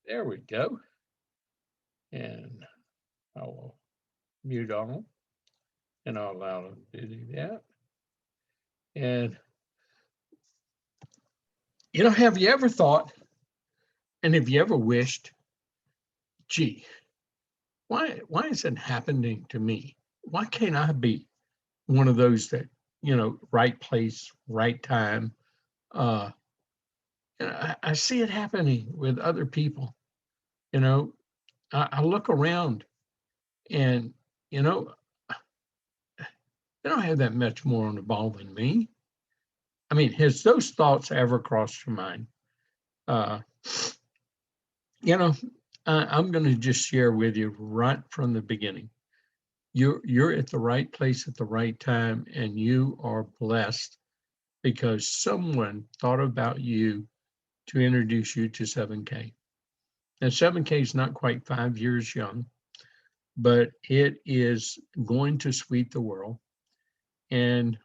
There we go. And I will mute all and I'll allow them to do that. And, have you ever thought, and have you ever wished, gee, why is it happening to me? Why can't I be one of those that, right place, right time? Uh, I see it happening with other people. You know, I look around and, you know, they don't have that much more on the ball than me. I mean, has those thoughts ever crossed your mind? Uh, you know, I'm going to just share with you right from the beginning. You're at the right place at the right time, and you are blessed because someone thought about you to introduce you to 7K. Now, 7K is not quite 5 years young, but it is going to sweep the world. And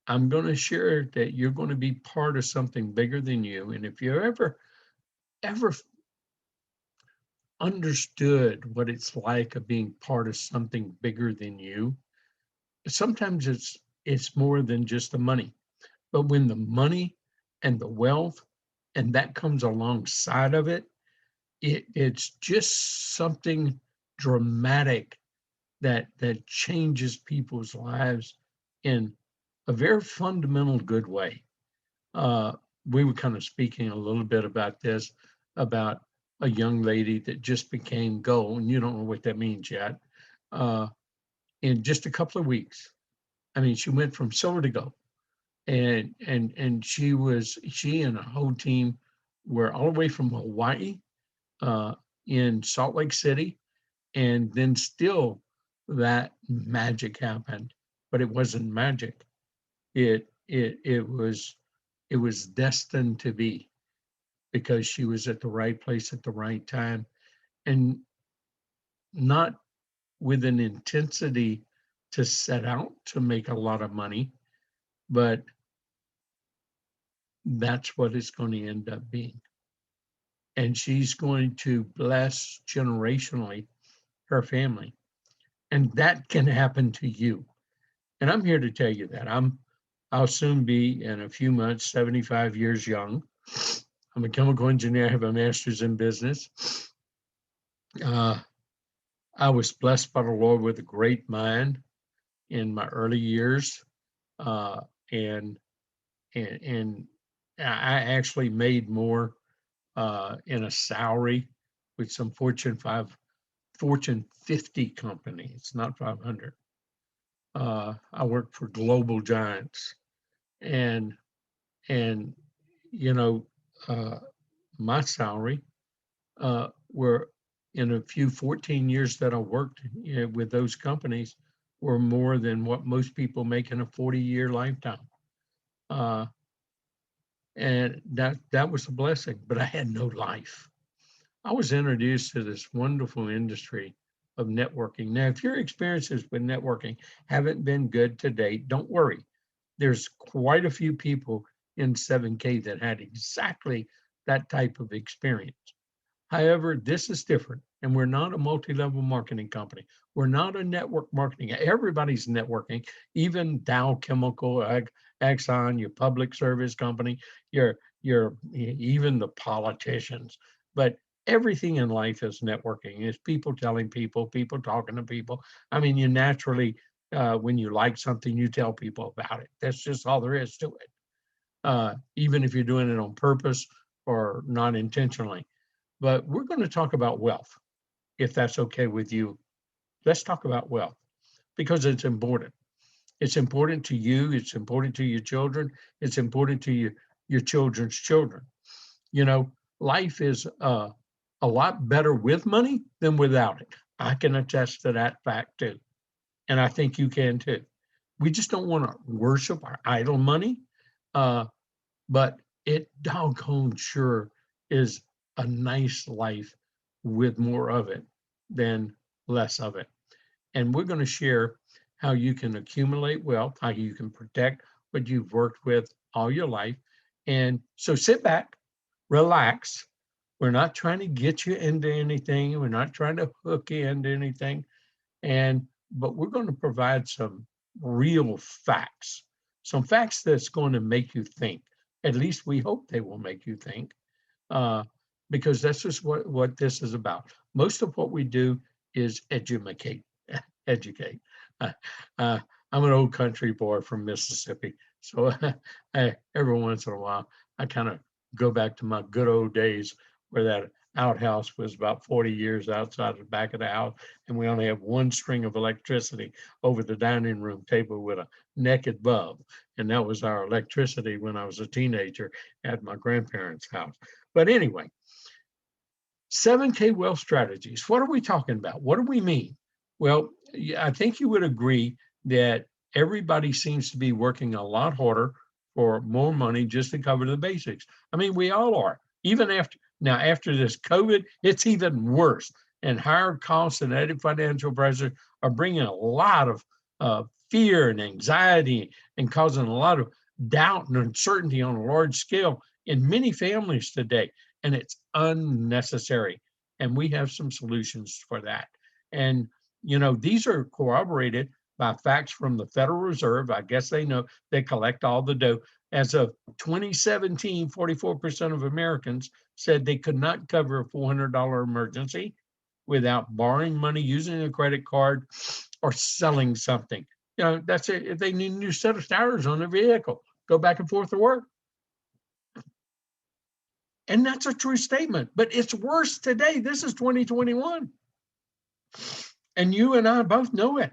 I'm going to share that you're going to be part of something bigger than you. And if you ever understood what it's like of being part of something bigger than you, sometimes it's more than just the money. But when the money and the wealth and that comes alongside of it, it's just something dramatic that changes people's lives in a very fundamental good way. Uh, we were kind of speaking a little bit about this, about a young lady that just became gold, and you don't know what that means yet. Uh, in just a couple of weeks, I mean, she went from silver to gold, and she and a whole team were all the way from Hawaii, uh, in Salt Lake City, and then still that magic happened, but it wasn't magic. It was destined to be, because she was at the right place at the right time, and not with an intensity to set out to make a lot of money, but that's what it's going to end up being. And she's going to bless generationally her family. And that can happen to you. And I'm here to tell you that. I'll soon be, in a few months, 75 years young. I'm a chemical engineer. I have a master's in business. I was blessed by the Lord with a great mind in my early years, uh, and and I actually made more in a salary with some Fortune 50 companies, not 500. I worked for global giants, and and you know, uh, my salary were, in a few 14 years that I worked with those companies, were more than what most people make in a 40-year lifetime. Uh, and that was a blessing, but I had no life. I was introduced to this wonderful industry of networking. Now, if your experiences with networking haven't been good to date, don't worry. There's quite a few people in 7K that had exactly that type of experience. However, this is different, and we're not a multi-level marketing company. We're not a network marketing. Everybody's networking, even Dow Chemical, Exxon, your public service company, your even the politicians. But everything in life is networking. It's people telling people talking to people. I mean, you naturally, when you like something, you tell people about it. That's just all there is to it. Even if you're doing it on purpose or not intentionally. But we're going to talk about wealth, if that's okay with you. Let's talk about wealth because it's important. It's important to you. It's important to your children. It's important to your children's children. You know, life is a lot better with money than without it. I can attest to that fact too. And I think you can too. We just don't want to worship our idol money, uh, but it doggone sure is a nice life with more of it than less of it. And we're going to share how you can accumulate wealth, how you can protect what you've worked with all your life. And so sit back, relax, We're not trying to get you into anything. We're not trying to hook you into anything. But we're going to provide some real facts, some facts that's going to make you think. At least we hope they will make you think, because that's just what this is about. Most of what we do is educate. Educate. Uh, I'm an old country boy from Mississippi, so every once in a while I kind of go back to my good old days where that outhouse was about 40 years outside the back of the house, and we only have one string of electricity over the dining room table with a naked bulb, and that was our electricity when I was a teenager at my grandparents' house. But anyway, 7K wealth strategies. What are we talking about? What do we mean? Well, I think you would agree that everybody seems to be working a lot harder for more money just to cover the basics. I mean, we all are. Even after this COVID, it's even worse. And higher costs and added financial pressure are bringing a lot of fear and anxiety and causing a lot of doubt and uncertainty on a large scale in many families today. And it's unnecessary. And we have some solutions for that. And, these are corroborated by facts from the Federal Reserve. I guess they know they collect all the dough. As of 2017, 44% of Americans said they could not cover a $400 emergency without borrowing money, using a credit card, or selling something. That's it. If they need a new set of tires on their vehicle, go back and forth to work. And that's a true statement, but it's worse today. This is 2021. And you and I both know it.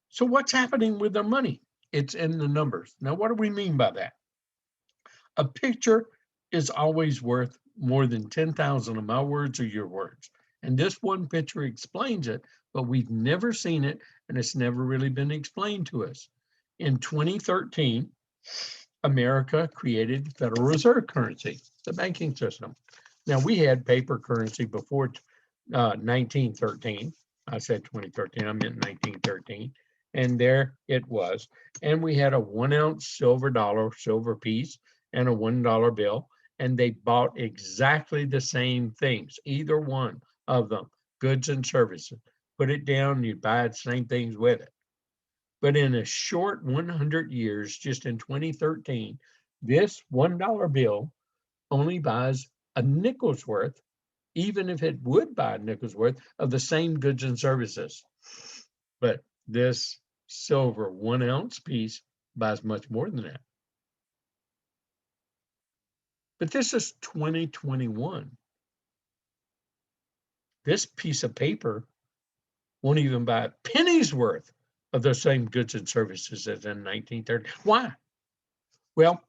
So what's happening with their money? It's in the numbers. Now, what do we mean by that? A picture is always worth more than 10,000 of my words or your words. And this one picture explains it, but we've never seen it, and it's never really been explained to us. In 2013, America created the Federal Reserve currency, the banking system. Now, we had paper currency before 1913. I said 2013, I meant 1913. And there it was. And we had a 1 ounce silver piece, and a $1 bill. And they bought exactly the same things, either one of them, goods and services. Put it down, you buy the same things with it. But in a short 100 years, just in 2013, this $1 bill only buys a nickel's worth, even if it would buy a nickel's worth of the same goods and services. But this silver 1 ounce piece buys much more than that. But this is 2021. This piece of paper won't even buy a penny's worth of the same goods and services as in 1930. Why? Well,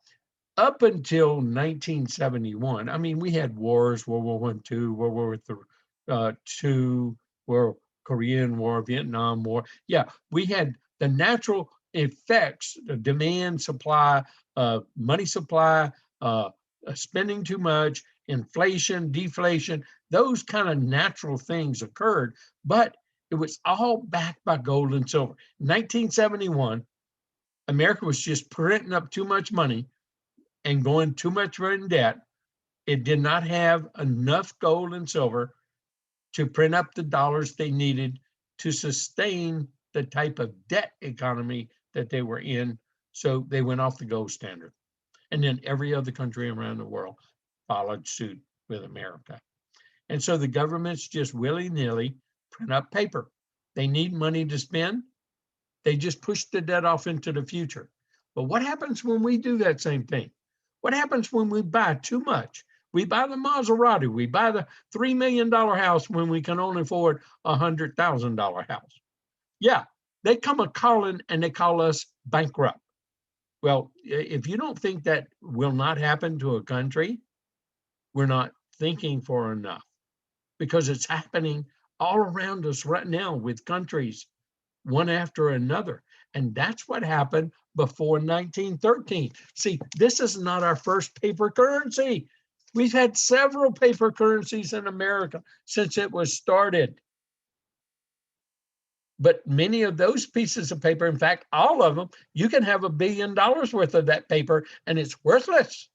up until 1971, I mean, we had wars, World War I, II, World War II, World Korean War, Vietnam War. Yeah, we had the natural effects, the demand, supply, money supply, spending too much, inflation, deflation, those kind of natural things occurred, but it was all backed by gold and silver. In 1971, America was just printing up too much money and going too much in debt. It did not have enough gold and silver to print up the dollars they needed to sustain the type of debt economy that they were in. So they went off the gold standard. And then every other country around the world followed suit with America. And so the governments just willy-nilly print up paper. They need money to spend. They just push the debt off into the future. But what happens when we do that same thing? What happens when we buy too much? We buy the Maserati. We buy the $3 million house when we can only afford a $100,000 house. Yeah, they come a calling and they call us bankrupt. Well, if you don't think that will not happen to a country, we're not thinking for enough, because it's happening all around us right now with countries, one after another. And that's what happened before 1913. See, this is not our first paper currency. We've had several paper currencies in America since it was started. But many of those pieces of paper, in fact, all of them, you can have $1 billion worth of that paper and it's worthless.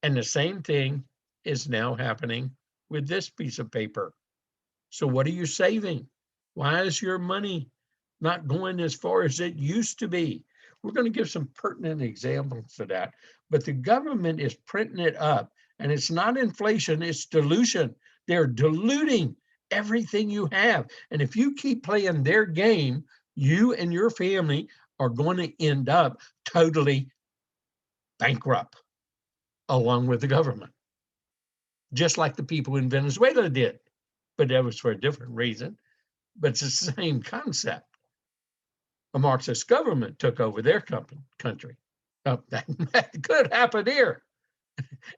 And the same thing is now happening with this piece of paper. So what are you saving? Why is your money not going as far as it used to be? We're going to give some pertinent examples of that. But the government is printing it up, and it's not inflation, it's dilution. They're diluting everything you have. And if you keep playing their game, you and your family are going to end up totally bankrupt along with the government, just like the people in Venezuela did. But that was for a different reason. But it's the same concept. A Marxist government took over their country. That could happen here.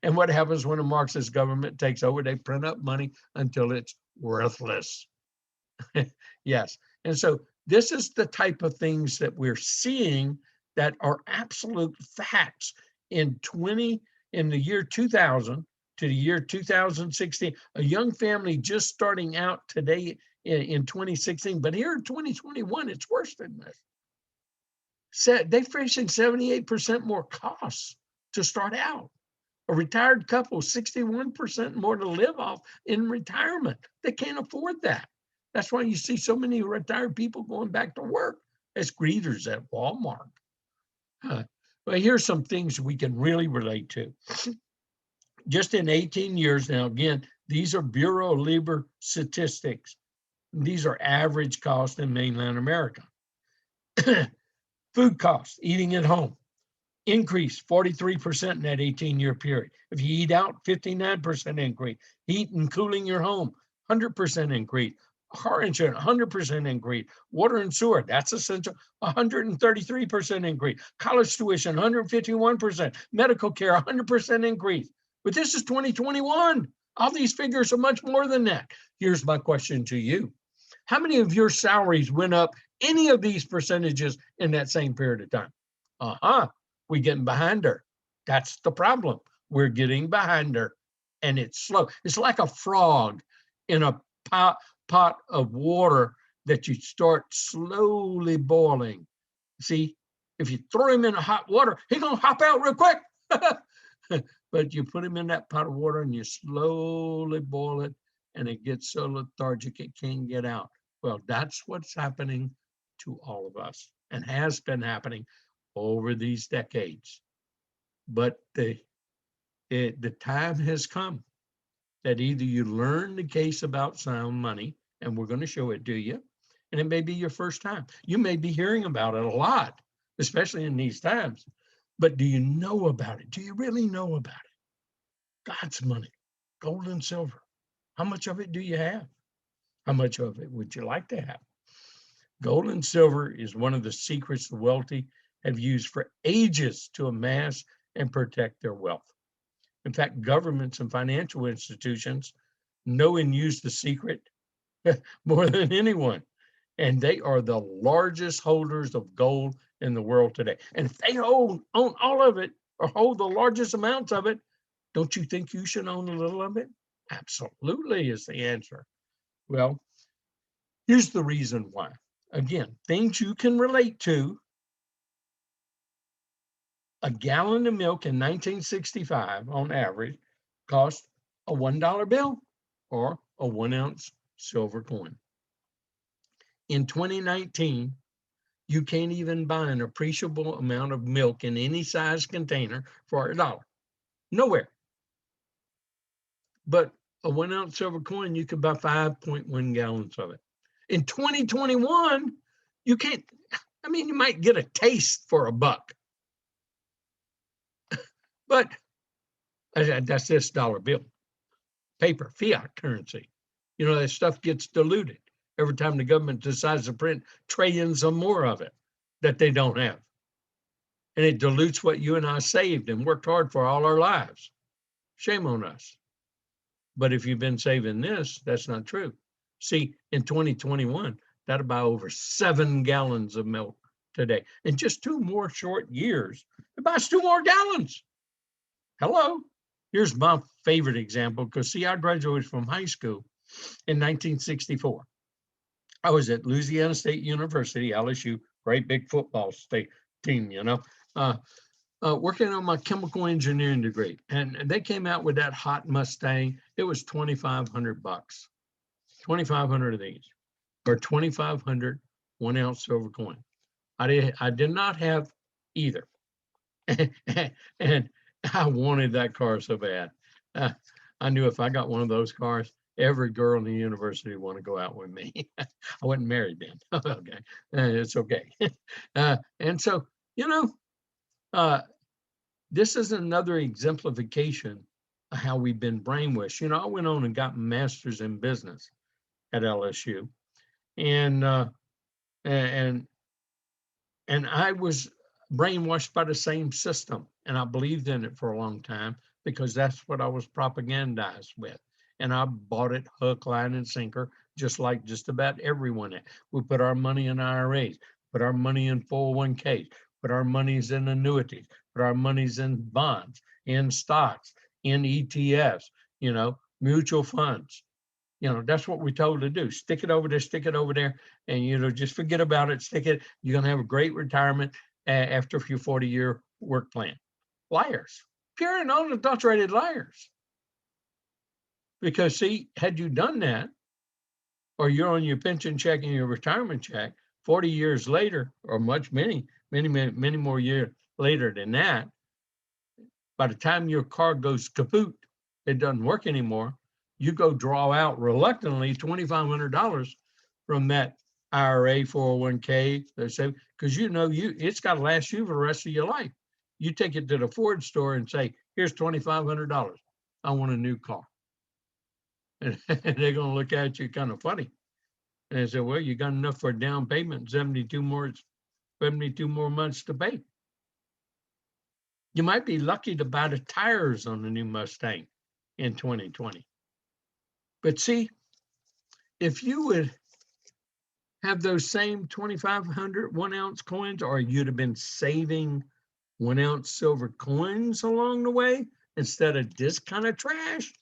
And what happens when a Marxist government takes over? They print up money until it's worthless. Yes. And so this is the type of things that we're seeing that are absolute facts. In the year 2000 to the year 2016, a young family just starting out today in 2016, but here in 2021, it's worse than this. They're facing 78% more costs to start out. A retired couple, 61% more to live off in retirement. They can't afford that. That's why you see so many retired people going back to work as greeters at Walmart. Well, here's some things we can really relate to. Just in 18 years now, again, these are Bureau of Labor statistics. These are average costs in mainland America. Food costs, eating at home, increased 43% in that 18-year period. If you eat out, 59% increase. Heat and cooling your home, 100% increase. Car insurance, 100% increase. Water and sewer, that's essential, 133% increase. College tuition, 151%. Medical care, 100% increase. But this is 2021. All these figures are much more than that. Here's my question to you. How many of your salaries went up any of these percentages in that same period of time? We're getting behind her. That's the problem. We're getting behind her, and it's slow. It's like a frog in a pot of water that you start slowly boiling. See, if you throw him in a hot water, he's going to hop out real quick. But you put him in that pot of water and you slowly boil it, and it gets so lethargic it can't get out. Well, that's what's happening to all of us and has been happening over these decades. But the time has come that either you learn the case about sound money, and we're going to show it to you, and it may be your first time. You may be hearing about it a lot, especially in these times. But do you know about it? Do you really know about it? God's money, gold and silver. How much of it do you have? How much of it would you like to have? Gold and silver is one of the secrets the wealthy have used for ages to amass and protect their wealth. In fact, governments and financial institutions know and use the secret more than anyone. And they are the largest holders of gold in the world today. And if they own all of it or hold the largest amounts of it, don't you think you should own a little of it? Absolutely is the answer. Well, here's the reason why. Again, things you can relate to. A gallon of milk in 1965 on average cost a $1 bill or a 1-ounce silver coin. In 2019, you can't even buy an appreciable amount of milk in any size container for $1. Nowhere. But a 1-ounce silver coin, you could buy 5.1 gallons of it. In 2021, you can't, you might get a taste for $1. But that's this dollar bill, paper, fiat currency. That stuff gets diluted every time the government decides to print trillions or more of it that they don't have. And it dilutes what you and I saved and worked hard for all our lives. Shame on us. But if you've been saving this, that's not true. See, in 2021, that'll buy over 7 gallons of milk today. In just 2 more short years, it buys 2 more gallons. Hello. Here's my favorite example, because see, I graduated from high school in 1964. I was at Louisiana State University, LSU, great big football state team, working on my chemical engineering degree, and they came out with that hot Mustang. It was $2,500, 2,500 of these, or 2,500 1-ounce silver coin. I did not have either, and I wanted that car so bad. Uh, I knew if I got one of those cars, every girl in the university would want to go out with me. I wasn't married then. Okay, it's okay. And so, you know, uh, this is another exemplification of how we've been brainwashed. You know, I went on and got master's in business at LSU, and and and I was brainwashed by the same system, and I believed in it for a long time because that's what I was propagandized with, and I bought it hook, line, and sinker, just like just about everyone. We put our money in IRAs, put our money in 401ks, put our monies in annuities, put our monies in bonds, in stocks, in ETFs, mutual funds. That's what we're told to do. Stick it over there, stick it over there, and just forget about it. Stick it. You're gonna have a great retirement after your 40-year work plan. Liars, pure and unadulterated liars. Because see, had you done that, or you're on your pension check and your retirement check, 40 years later, or many more years later than that, by the time your car goes kaput, it doesn't work anymore, you go draw out reluctantly $2,500 from that IRA, 401k, because it's got to last you for the rest of your life. You take it to the Ford store and say, here's $2,500. I want a new car. And they're going to look at you kind of funny. And they say, well, you got enough for a down payment, 72 more months to pay. You might be lucky to buy the tires on the new Mustang in 2020. But see, if you would have those same 2,500 1-ounce coins, or you'd have been saving 1-ounce silver coins along the way instead of this kind of trash,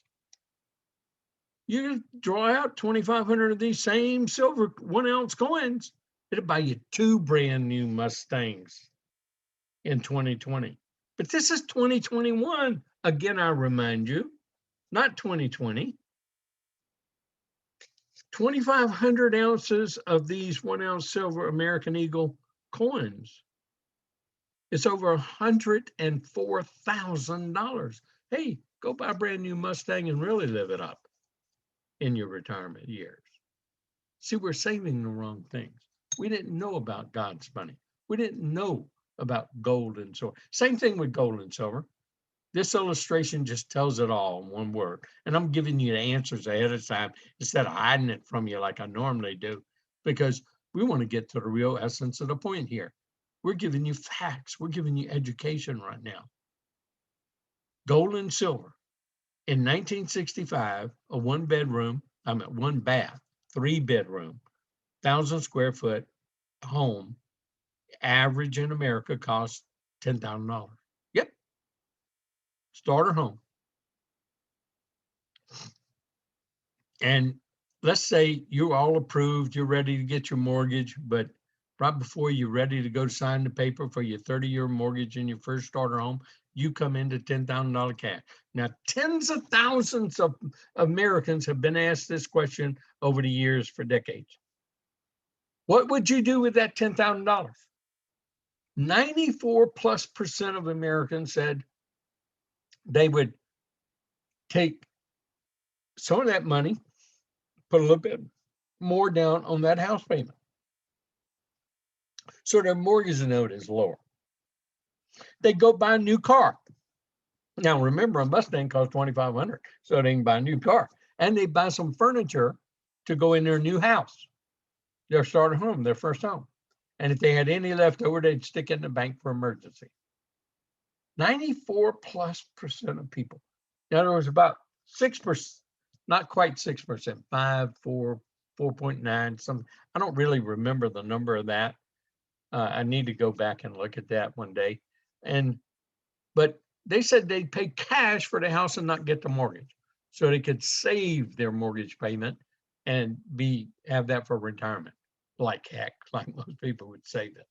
you draw out 2,500 of these same silver 1-ounce coins. It'll buy you 2 brand new Mustangs in 2020. But this is 2021. Again, I remind you, not 2020. 2,500 ounces of these 1-ounce silver American Eagle coins. It's over $104,000. Hey, go buy a brand new Mustang and really live it up in your retirement years. See, we're saving the wrong things. We didn't know about God's money. We didn't know about gold and silver. Same thing with gold and silver. This illustration just tells it all in one word. And I'm giving you the answers ahead of time instead of hiding it from you like I normally do, because we want to get to the real essence of the point here. We're giving you facts. We're giving you education right now. Gold and silver. In 1965, a one bath, 3-bedroom, 1,000 square foot home, average in America costs $10,000. Yep. Starter home. And let's say you're all approved, you're ready to get your mortgage, but right before you're ready to go to sign the paper for your 30-year mortgage in your first starter home, you come into $10,000 cash. Now, tens of thousands of Americans have been asked this question over the years for decades. What would you do with that $10,000? 94+% of Americans said they would take some of that money, put a little bit more down on that house payment, so their mortgage note is lower. They go buy a new car. Now, remember, a Mustang costs $2,500, so they can buy a new car. And they buy some furniture to go in their new house, their starter home, their first home. And if they had any left over, they'd stick it in the bank for emergency. 94+% of people. Now, there was about 6%, not quite 6%, 5, 4, 4.9, some. I don't really remember the number of that. I need to go back and look at that one day. But they said they'd pay cash for the house and not get the mortgage, so they could save their mortgage payment and have that for retirement. Like heck, like most people would save it.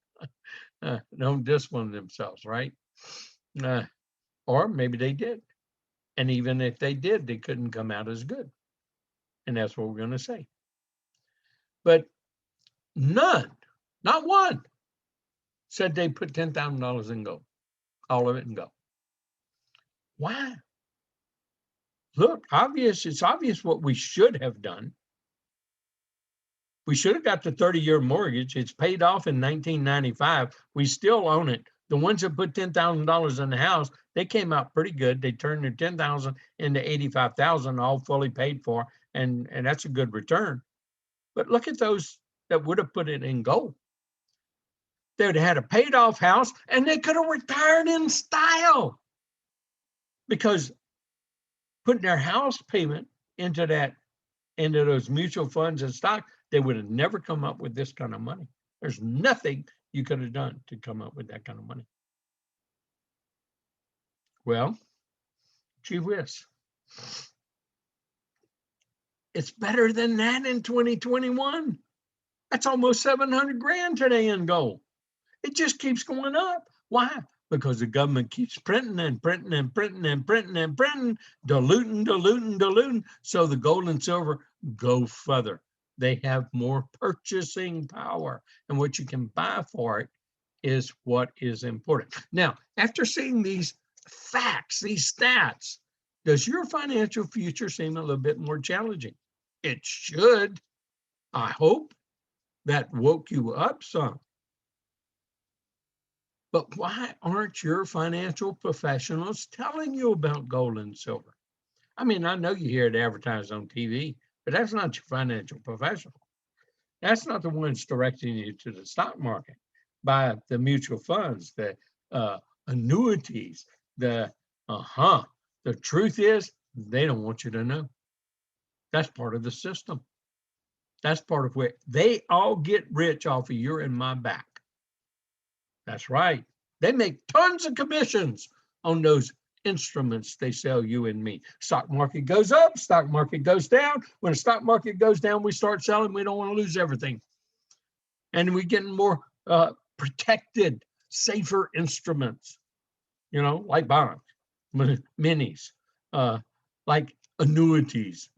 Don't discipline themselves, right? Uh, or maybe they did. And even if they did, they couldn't come out as good. And that's what we're going to say. But none, not one, said they put $10,000 in gold, all of it in gold. Why? Look, it's obvious what we should have done. We should have got the 30-year mortgage. It's paid off in 1995. We still own it. The ones that put $10,000 in the house, they came out pretty good. They turned their $10,000 into $85,000, all fully paid for, and that's a good return. But look at those that would have put it in gold. They would have had a paid off house, and they could have retired in style, because putting their house payment into those mutual funds and stock, they would have never come up with this kind of money. There's nothing you could have done to come up with that kind of money. Well, gee whiz. It's better than that in 2021. That's almost 700 grand today in gold. It just keeps going up. Why? Because the government keeps printing and printing and printing and printing and printing, diluting. So the gold and silver go further. They have more purchasing power. And what you can buy for it is what is important. Now, after seeing these facts, these stats, does your financial future seem a little bit more challenging? It should. I hope that woke you up some. But why aren't your financial professionals telling you about gold and silver? I mean, I know you hear it advertised on TV, but that's not your financial professional. That's not the ones directing you to the stock market, by the mutual funds, the annuities, the truth is, they don't want you to know. That's part of the system. That's part of where they all get rich off of your and my back. That's right. They make tons of commissions on those instruments they sell you and me. Stock market goes up, stock market goes down. When the stock market goes down, we start selling. We don't want to lose everything. And we're getting more protected, safer instruments, like bonds, minis, like annuities,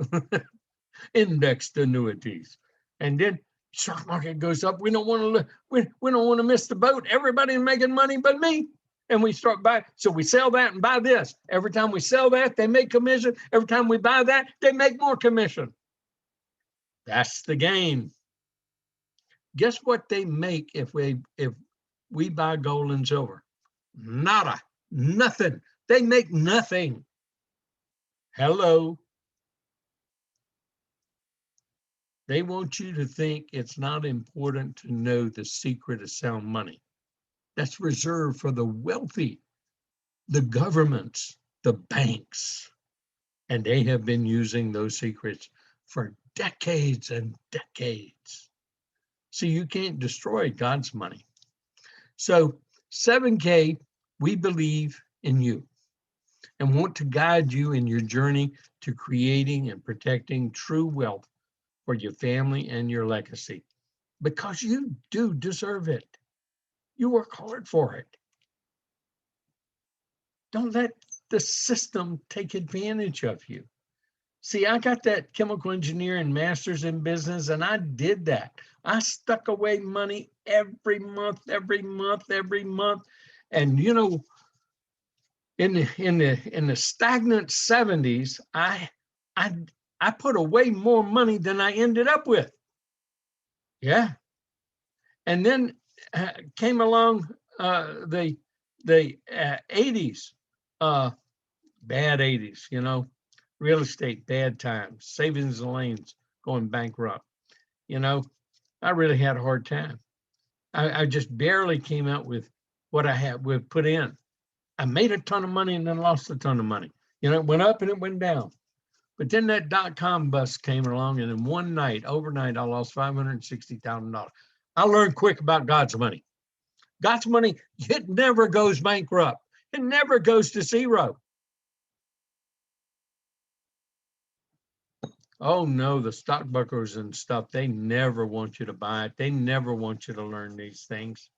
indexed annuities. And then stock market goes up. We don't want to miss the boat. Everybody's making money but me. And we start buying. So we sell that and buy this. Every time we sell that, they make commission. Every time we buy that, they make more commission. That's the game. Guess what they make if we buy gold and silver? Nada. Nothing. They make nothing. Hello. They want you to think it's not important to know the secret of sound money. That's reserved for the wealthy, the governments, the banks. And they have been using those secrets for decades and decades. So you can't destroy God's money. So 7K, we believe in you and want to guide you in your journey to creating and protecting true wealth for your family and your legacy, because you do deserve it. You work hard for it. Don't let the system take advantage of you. See, I got that chemical engineering master's in business, and I did that. I stuck away money every month. And in the stagnant 70s, I put away more money than I ended up with. Yeah. And then came along the 80s, bad 80s, real estate, bad times, savings and lanes going bankrupt. I really had a hard time. I just barely came out with what I had put in. I made a ton of money and then lost a ton of money. It went up and it went down. But then that dot-com bust came along, and in one night, overnight, I lost $560,000. I learned quick about God's money. God's money, it never goes bankrupt. It never goes to zero. Oh no, the stockbrokers and stuff, they never want you to buy it. They never want you to learn these things.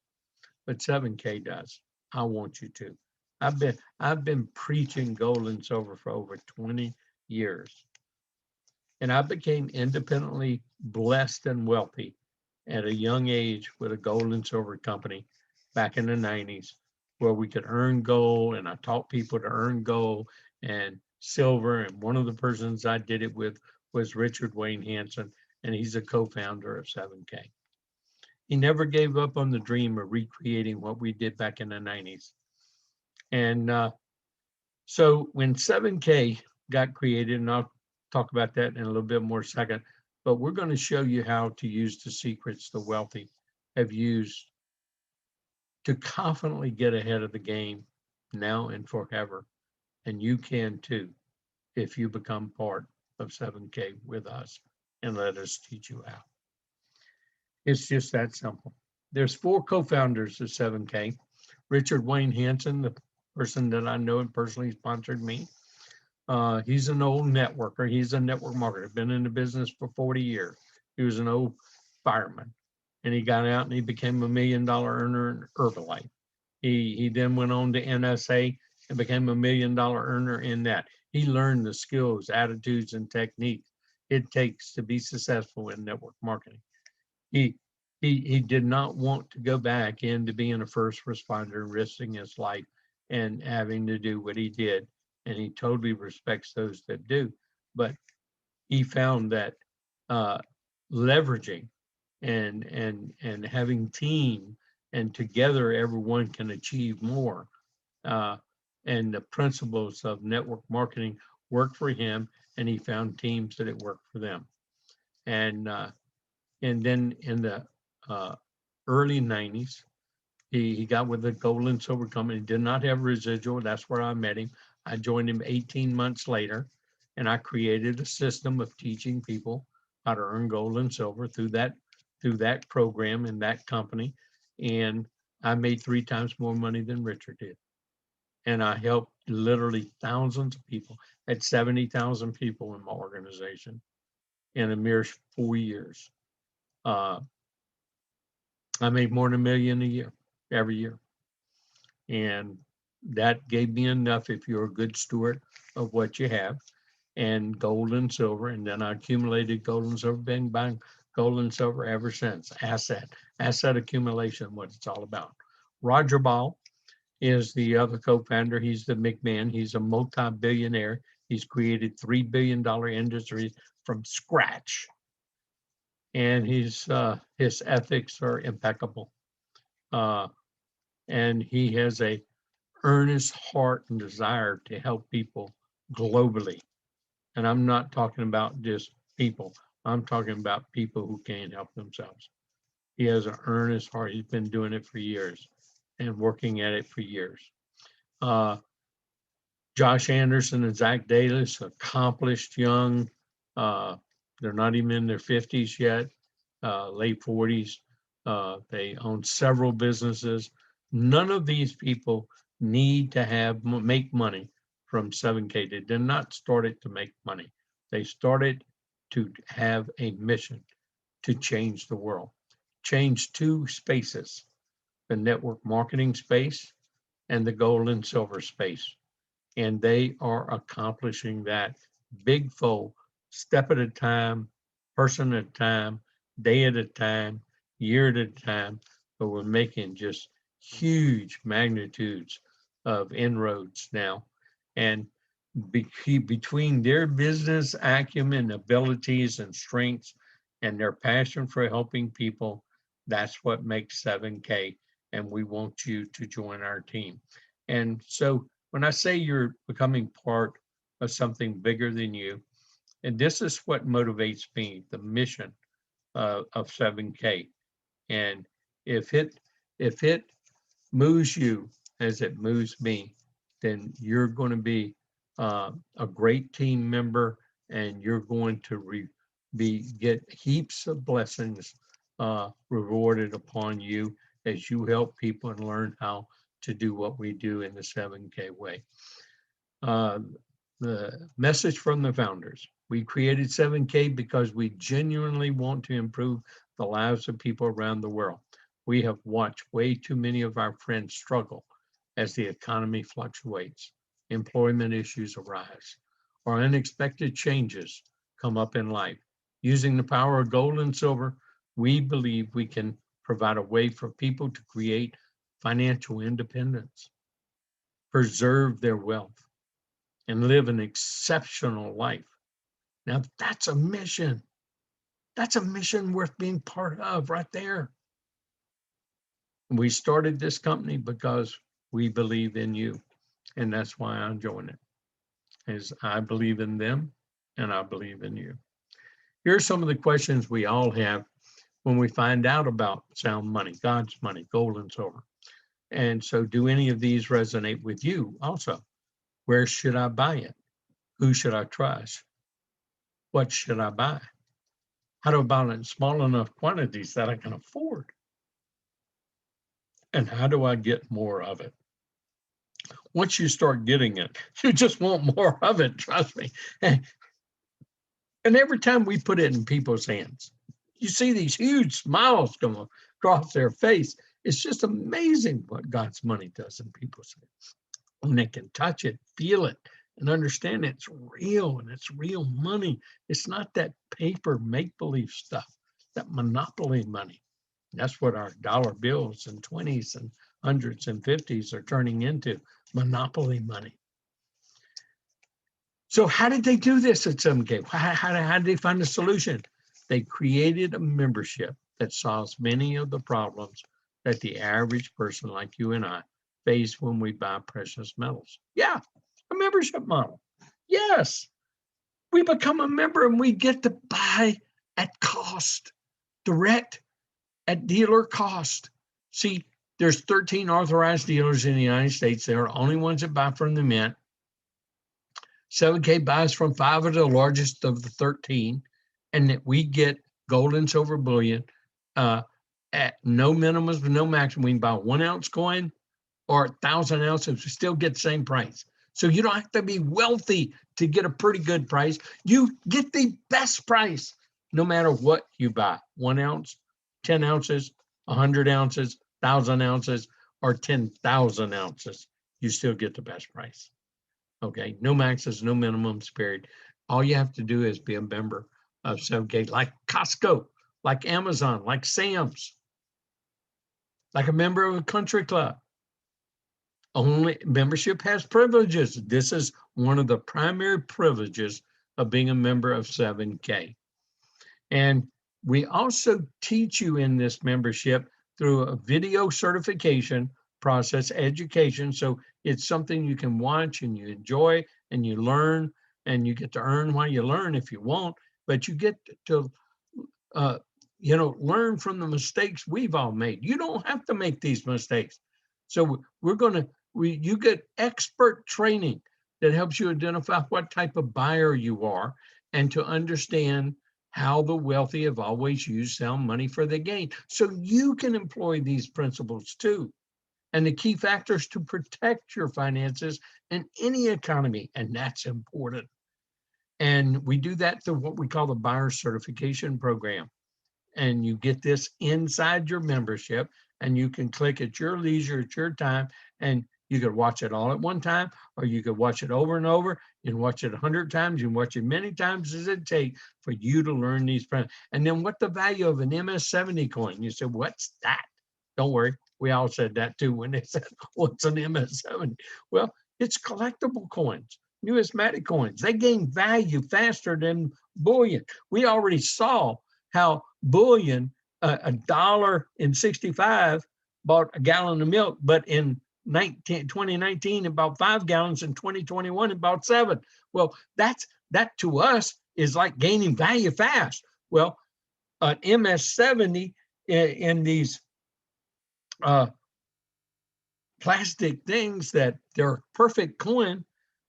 But 7K does. I want you to. I've been preaching gold and silver for over 20 years. And I became independently blessed and wealthy at a young age with a gold and silver company back in the 90s, where we could earn gold. And I taught people to earn gold and silver. And one of the persons I did it with was Richard Wayne Hansen, and he's a co-founder of 7K. He never gave up on the dream of recreating what we did back in the 90s. And so when 7K got created, and I'll talk about that in a little bit more second, but we're going to show you how to use the secrets the wealthy have used to confidently get ahead of the game now and forever. And you can too, if you become part of 7K with us and let us teach you how. It's just that simple. There's 4 co-founders of 7K. Richard Wayne Hansen, the person that I know and personally sponsored me. He's an old networker. He's a network marketer, been in the business for 40 years. He was an old fireman, and he got out and he became $1 million earner in Herbalife. He then went on to NSA and became $1 million earner in that. He learned the skills, attitudes, and techniques it takes to be successful in network marketing. He did not want to go back into being a first responder, risking his life and having to do what he did. And he totally respects those that do. But he found that leveraging and having team and together everyone can achieve more. And the principles of network marketing worked for him, and he found teams that it worked for them. And then in the early 90s, he got with the gold and silver company, did not have residual. That's where I met him. I joined him 18 months later, and I created a system of teaching people how to earn gold and silver through that program in that company. And I made 3 times more money than Richard did. And I helped literally thousands of people, had 70,000 people in my organization in a mere 4 years. I made more than $1 million a year, every year. And that gave me enough if you're a good steward of what you have, and gold and silver. And then I accumulated gold and silver, been buying gold and silver ever since. Asset accumulation, what it's all about. Roger Ball is the other co-founder. He's the McMahon. He's a multi-billionaire. He's created $3 billion industries from scratch. And his ethics are impeccable. And he has a earnest heart and desire to help people globally. And I'm not talking about just people. I'm talking about people who can't help themselves. He has an earnest heart. He's been doing it for years and working at it for years. Josh Anderson and Zach Dalis, accomplished young. They're not even in their 50s yet, late 40s. They own several businesses. None of these people need to make money from 7K. They did not start it to make money. They started to have a mission to change the world, change 2 spaces, the network marketing space and the gold and silver space. And they are accomplishing that big fold, step at a time, person at a time, day at a time, year at a time. But we're making just huge magnitudes of inroads now. And between their business acumen, abilities, and strengths, and their passion for helping people, that's what makes 7K. And we want you to join our team. And so when I say you're becoming part of something bigger than you, and this is what motivates me, the mission of 7K. And if it moves you as it moves me, then you're going to be a great team member, and you're going to get heaps of blessings rewarded upon you as you help people and learn how to do what we do in the 7K way. The message from the founders: we created 7K because we genuinely want to improve the lives of people around the world. We have watched way too many of our friends struggle as the economy fluctuates, employment issues arise, or unexpected changes come up in life. Using the power of gold and silver, we believe we can provide a way for people to create financial independence, preserve their wealth, and live an exceptional life. Now, that's a mission. That's a mission worth being part of right there. We started this company because we believe in you, and that's why I'm joining it, is I believe in them and I believe in you. Here are some of the questions we all have when we find out about sound money, God's money, gold and silver. And so do any of these resonate with you also? Where should I buy it? Who should I trust? What should I buy? How to buy it in small enough quantities that I can afford? And how do I get more of it? Once you start getting it, you just want more of it, trust me. And every time we put it in people's hands, you see these huge smiles come across their face. It's just amazing what God's money does in people's hands. When they can touch it, feel it, and understand it's real and it's real money. It's not that paper make-believe stuff, that monopoly money. That's what our dollar bills and 20s and hundreds and 50s are turning into, monopoly money. So how did they do this at 7K? How did they find a solution? They created a membership that solves many of the problems that the average person like you and I face when we buy precious metals. Yeah, a membership model. Yes, we become a member and we get to buy at cost, direct at dealer cost. See, there's 13 authorized dealers in the United States. They're the only ones that buy from the mint. 7K buys from 5 of the largest of the 13, and that we get gold and silver bullion at no minimums, no maximum. We can buy 1 ounce coin or 1,000 ounces, we still get the same price. So you don't have to be wealthy to get a pretty good price. You get the best price no matter what you buy. 1 ounce, 10 ounces, 100 ounces, 1,000 ounces, or 10,000 ounces. You still get the best price. Okay, no maxes, no minimums, period. All you have to do is be a member of 7K, like Costco, like Amazon, like Sam's, like a member of a country club. Only membership has privileges. This is one of the primary privileges of being a member of 7K. And we also teach you in this membership through a video certification process, education. So it's something you can watch and you enjoy and you learn, and you get to earn while you learn if you want, but you get to learn from the mistakes we've all made. You don't have to make these mistakes. So you get expert training that helps you identify what type of buyer you are and to understand how the wealthy have always used sound money for their gain. So you can employ these principles too. And the key factors to protect your finances in any economy, and that's important. And we do that through what we call the buyer certification program. And you get this inside your membership, and you can click at your leisure, at your time, and you could watch it all at one time, or you could watch it over and over. You can watch it 100 times. You can watch it many times as it takes for you to learn these. And then what the value of an MS-70 coin? You say, what's that? Don't worry. We all said that too when they said, what's an MS-70? Well, it's collectible coins, numismatic coins. They gain value faster than bullion. We already saw how bullion, $1.65 bought a gallon of milk, but in 2019, about 5 gallons. In 2021, about 7. Well, that to us is like gaining value fast. Well, an MS-70 in these plastic things that they're perfect coin,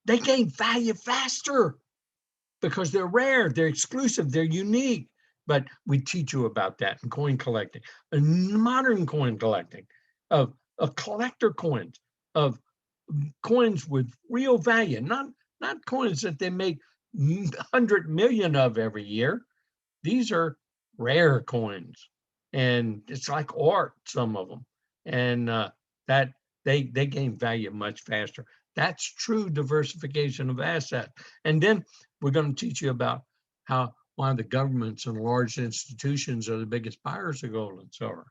they gain value faster because they're rare, they're exclusive, they're unique. But we teach you about that in coin collecting, in modern coin collecting, of collector coins, of coins with real value, not coins that they make 100 million of every year. These are rare coins, and it's like art, some of them. And that they gain value much faster. That's true diversification of assets. And then we're going to teach you about why the governments and large institutions are the biggest buyers of gold and silver.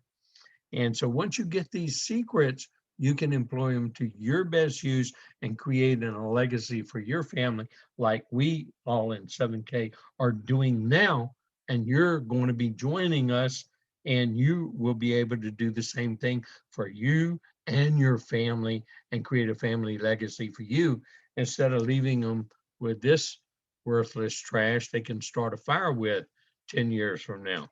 And so once you get these secrets, you can employ them to your best use and create a legacy for your family, like we all in 7K are doing now. And you're going to be joining us, and you will be able to do the same thing for you and your family and create a family legacy for you. Instead of leaving them with this worthless trash they can start a fire with 10 years from now.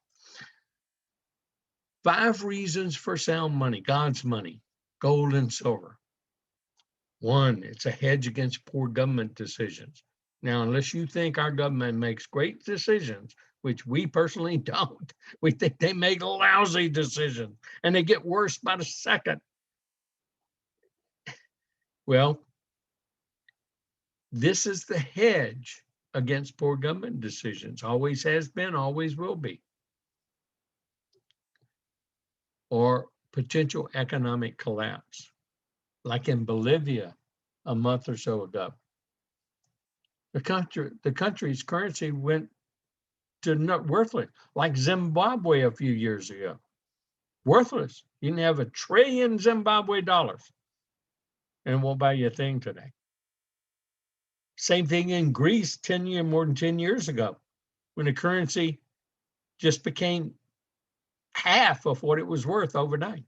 5 reasons for sound money, God's money, gold and silver. 1, it's a hedge against poor government decisions. Now, unless you think our government makes great decisions, which we personally don't, we think they make lousy decisions and they get worse by the second. Well, this is the hedge against poor government decisions. Always has been, always will be. Or potential economic collapse, like in Bolivia a month or so ago. The country's currency went to not worthless, like Zimbabwe a few years ago. Worthless. You can have $1 trillion Zimbabwe dollars and it won't buy you a thing today. Same thing in Greece more than 10 years ago, when the currency just became half of what it was worth overnight,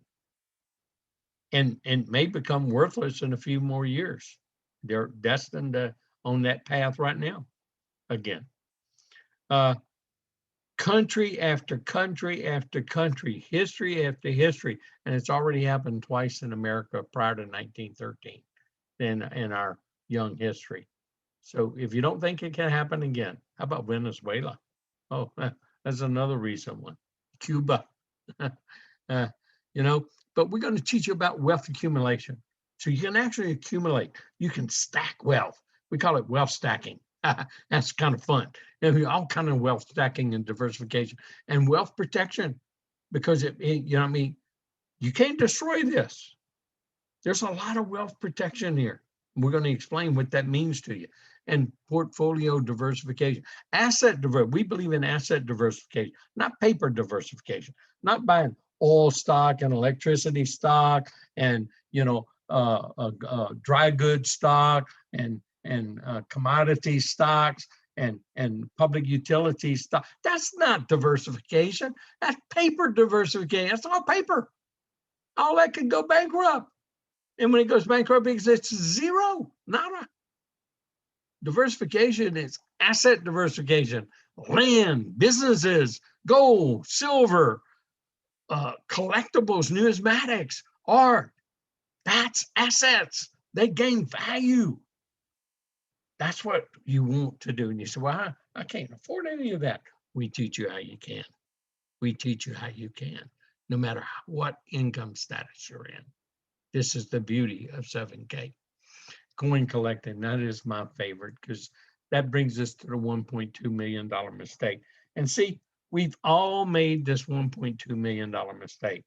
and may become worthless in a few more years. They're destined to on that path right now again. Country after country after country, history after history, and it's already happened twice in America prior to 1913 in our young history. So if you don't think it can happen again, how about Venezuela? Oh, that's another recent one. Cuba. But we're going to teach you about wealth accumulation. So you can actually accumulate. You can stack wealth. We call it wealth stacking. That's kind of fun. All kind of wealth stacking and diversification and wealth protection, because you can't destroy this. There's a lot of wealth protection here. We're going to explain what that means to you. And portfolio diversification, we believe in asset diversification, not paper diversification, not buying oil stock and electricity stock and dry goods stock and commodity stocks and public utility stock. That's not diversification. That's paper diversification. That's all paper. All that can go bankrupt. And when it goes bankrupt, it's zero, nada. Diversification is asset diversification, land, businesses, gold, silver, collectibles, numismatics, art. That's assets. They gain value. That's what you want to do. And you say, well, I can't afford any of that. We teach you how you can. We teach you how you can, no matter what income status you're in. This is the beauty of 7K. Coin collecting, that is my favorite, because that brings us to the $1.2 million mistake. And see, we've all made this $1.2 million mistake.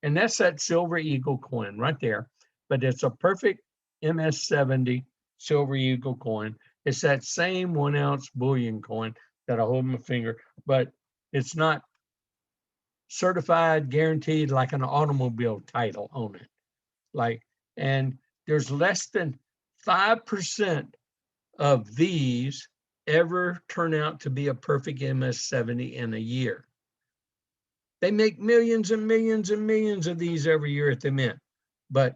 And that's that Silver Eagle coin right there. But it's a perfect MS-70 Silver Eagle coin. It's that same 1 ounce bullion coin that I hold in my finger, but it's not certified, guaranteed like an automobile title on it. And there's less than 5% of these ever turn out to be a perfect MS-70 in a year. They make millions and millions and millions of these every year at the Mint, but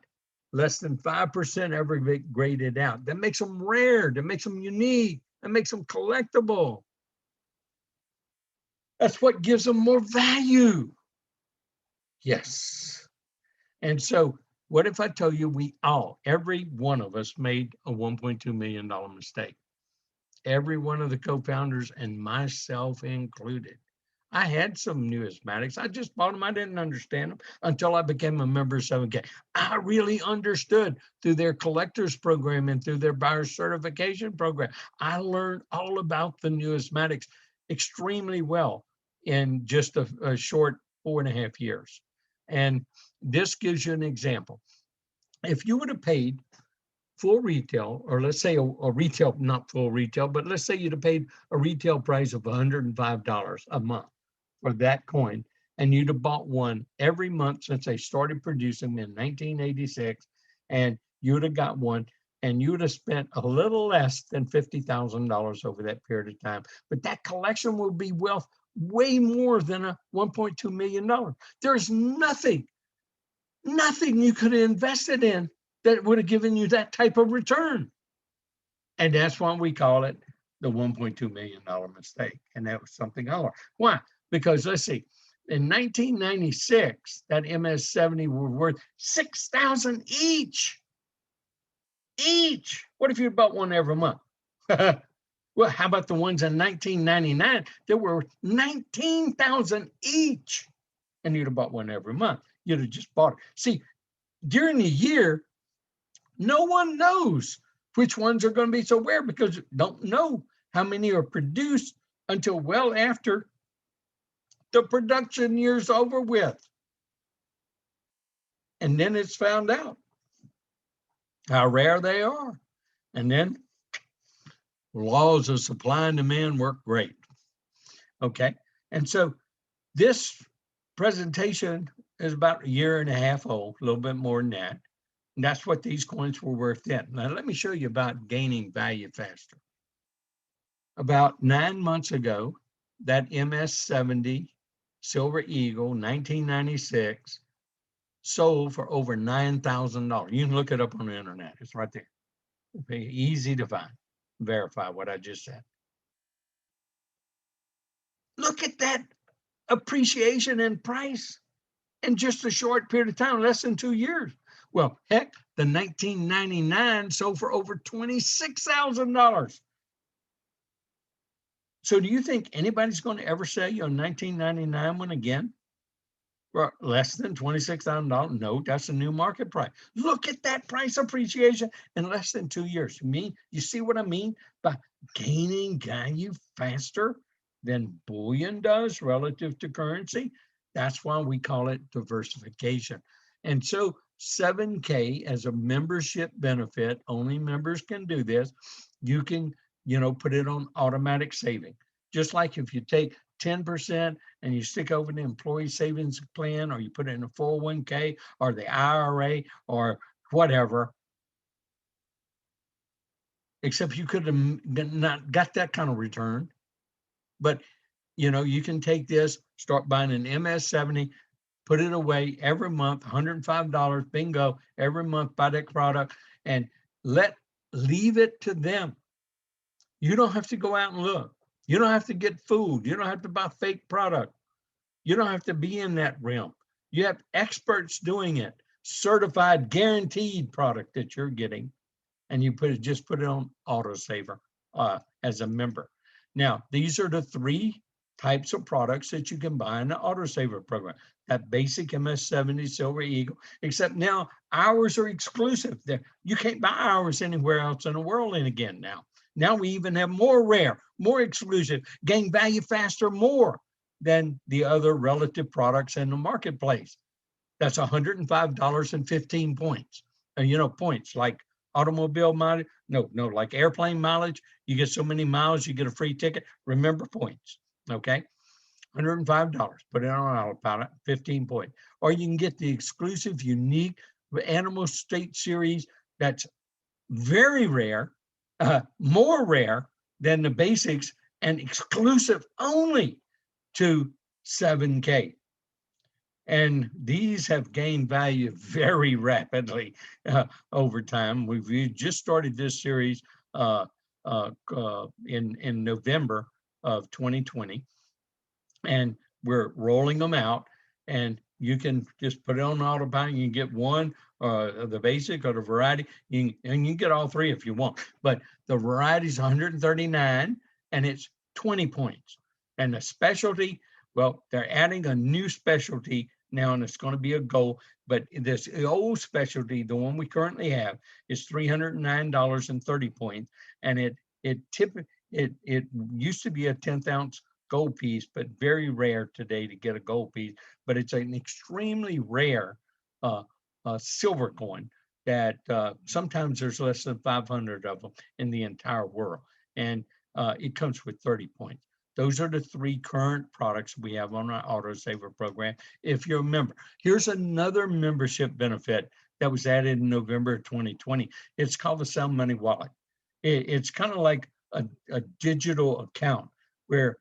less than 5% ever get graded out. That makes them rare, that makes them unique, that makes them collectible. That's what gives them more value. Yes. And so what if I tell you every one of us made a $1.2 million mistake? Every one of the co-founders and myself included. I had some numismatics. I just bought them. I didn't understand them until I became a member of 7K. I really understood through their collectors program and through their buyer certification program. I learned all about the numismatics extremely well in just a short 4.5 years. And this gives you an example. if you would have paid full retail, or let's say a retail, not full retail, but let's say you'd have paid a retail price of $105 a month for that coin, and you'd have bought one every month since they started producing them in 1986, and you would have got one, and you would have spent a little less than $50,000 over that period of time. But that collection will be worth way more than a $1.2 million. There's nothing you could have invested in that would have given you that type of return. And that's why we call it the $1.2 million mistake. And that was something I learned. Why? Because let's see, in 1996, that MS-70 were worth $6,000 each. What if you bought one every month? Well, how about the ones in 1999 that were $19,000 each? And you'd have bought one every month. You'd have just bought it. See, during the year, no one knows which ones are going to be so rare because you don't know how many are produced until well after the production year's over with. And then it's found out how rare they are. And then laws of supply and demand work great. Okay. And so this presentation is about a year and a half old, a little bit more than that. And that's what these coins were worth then. Now, let me show you about gaining value faster. About 9 months ago, that MS-70 Silver Eagle, 1996, sold for over $9,000. You can look it up on the internet. It's right there. It'll be easy to find, verify what I just said. Look at that appreciation in price in just a short period of time, less than 2 years. Well, heck, the 1999 sold for over $26,000. So do you think anybody's going to ever sell you a 1999 one again? For less than $26,000? No, that's a new market price. Look at that price appreciation in less than 2 years. You see what I mean by gaining value faster than bullion does relative to currency? That's why we call it diversification. And so 7K as a membership benefit, only members can do this. You can, put it on automatic saving. Just like if you take 10% and you stick over the employee savings plan, or you put it in a 401k or the IRA or whatever, except you could have not got that kind of return. But, you can take this, start buying an MS-70, put it away every month, $105, bingo, every month, buy that product, and leave it to them. You don't have to go out and look. You don't have to get fooled. You don't have to buy fake product. You don't have to be in that realm. You have experts doing it, certified, guaranteed product that you're getting, and you just put it on autosaver as a member. Now, these are the 3 types of products that you can buy in the autosaver program. That basic MS-70 Silver Eagle, except now ours are exclusive. You can't buy ours anywhere else in the world. And again, now we even have more rare, more exclusive, gain value faster, more than the other relative products in the marketplace. That's $105.15 points. And points like automobile mileage, no, like airplane mileage. You get so many miles, you get a free ticket. Remember points, okay? $105, put it on autopilot, 15 points. Or you can get the exclusive, unique Animal State Series that's very rare, more rare than the basics, and exclusive only to 7K. And these have gained value very rapidly over time. We've just started this series in November of 2020, and we're rolling them out. And you can just put it on autopilot. You can get one, the basic or the variety, and you can get all 3 if you want. But the variety is 139, and it's 20 points. And the specialty, well, they're adding a new specialty now, and it's going to be a gold. But this old specialty, the one we currently have, is $309.30 points, and it used to be a 10th ounce gold piece, but very rare today to get a gold piece. But it's an extremely rare silver coin. that sometimes there's less than 500 of them in the entire world. And it comes with 30 points. Those are the 3 current products we have on our autosaver program. If you're a member, here's another membership benefit that was added in November of 2020. It's called the Sound Money Wallet. It's kind of like a digital account where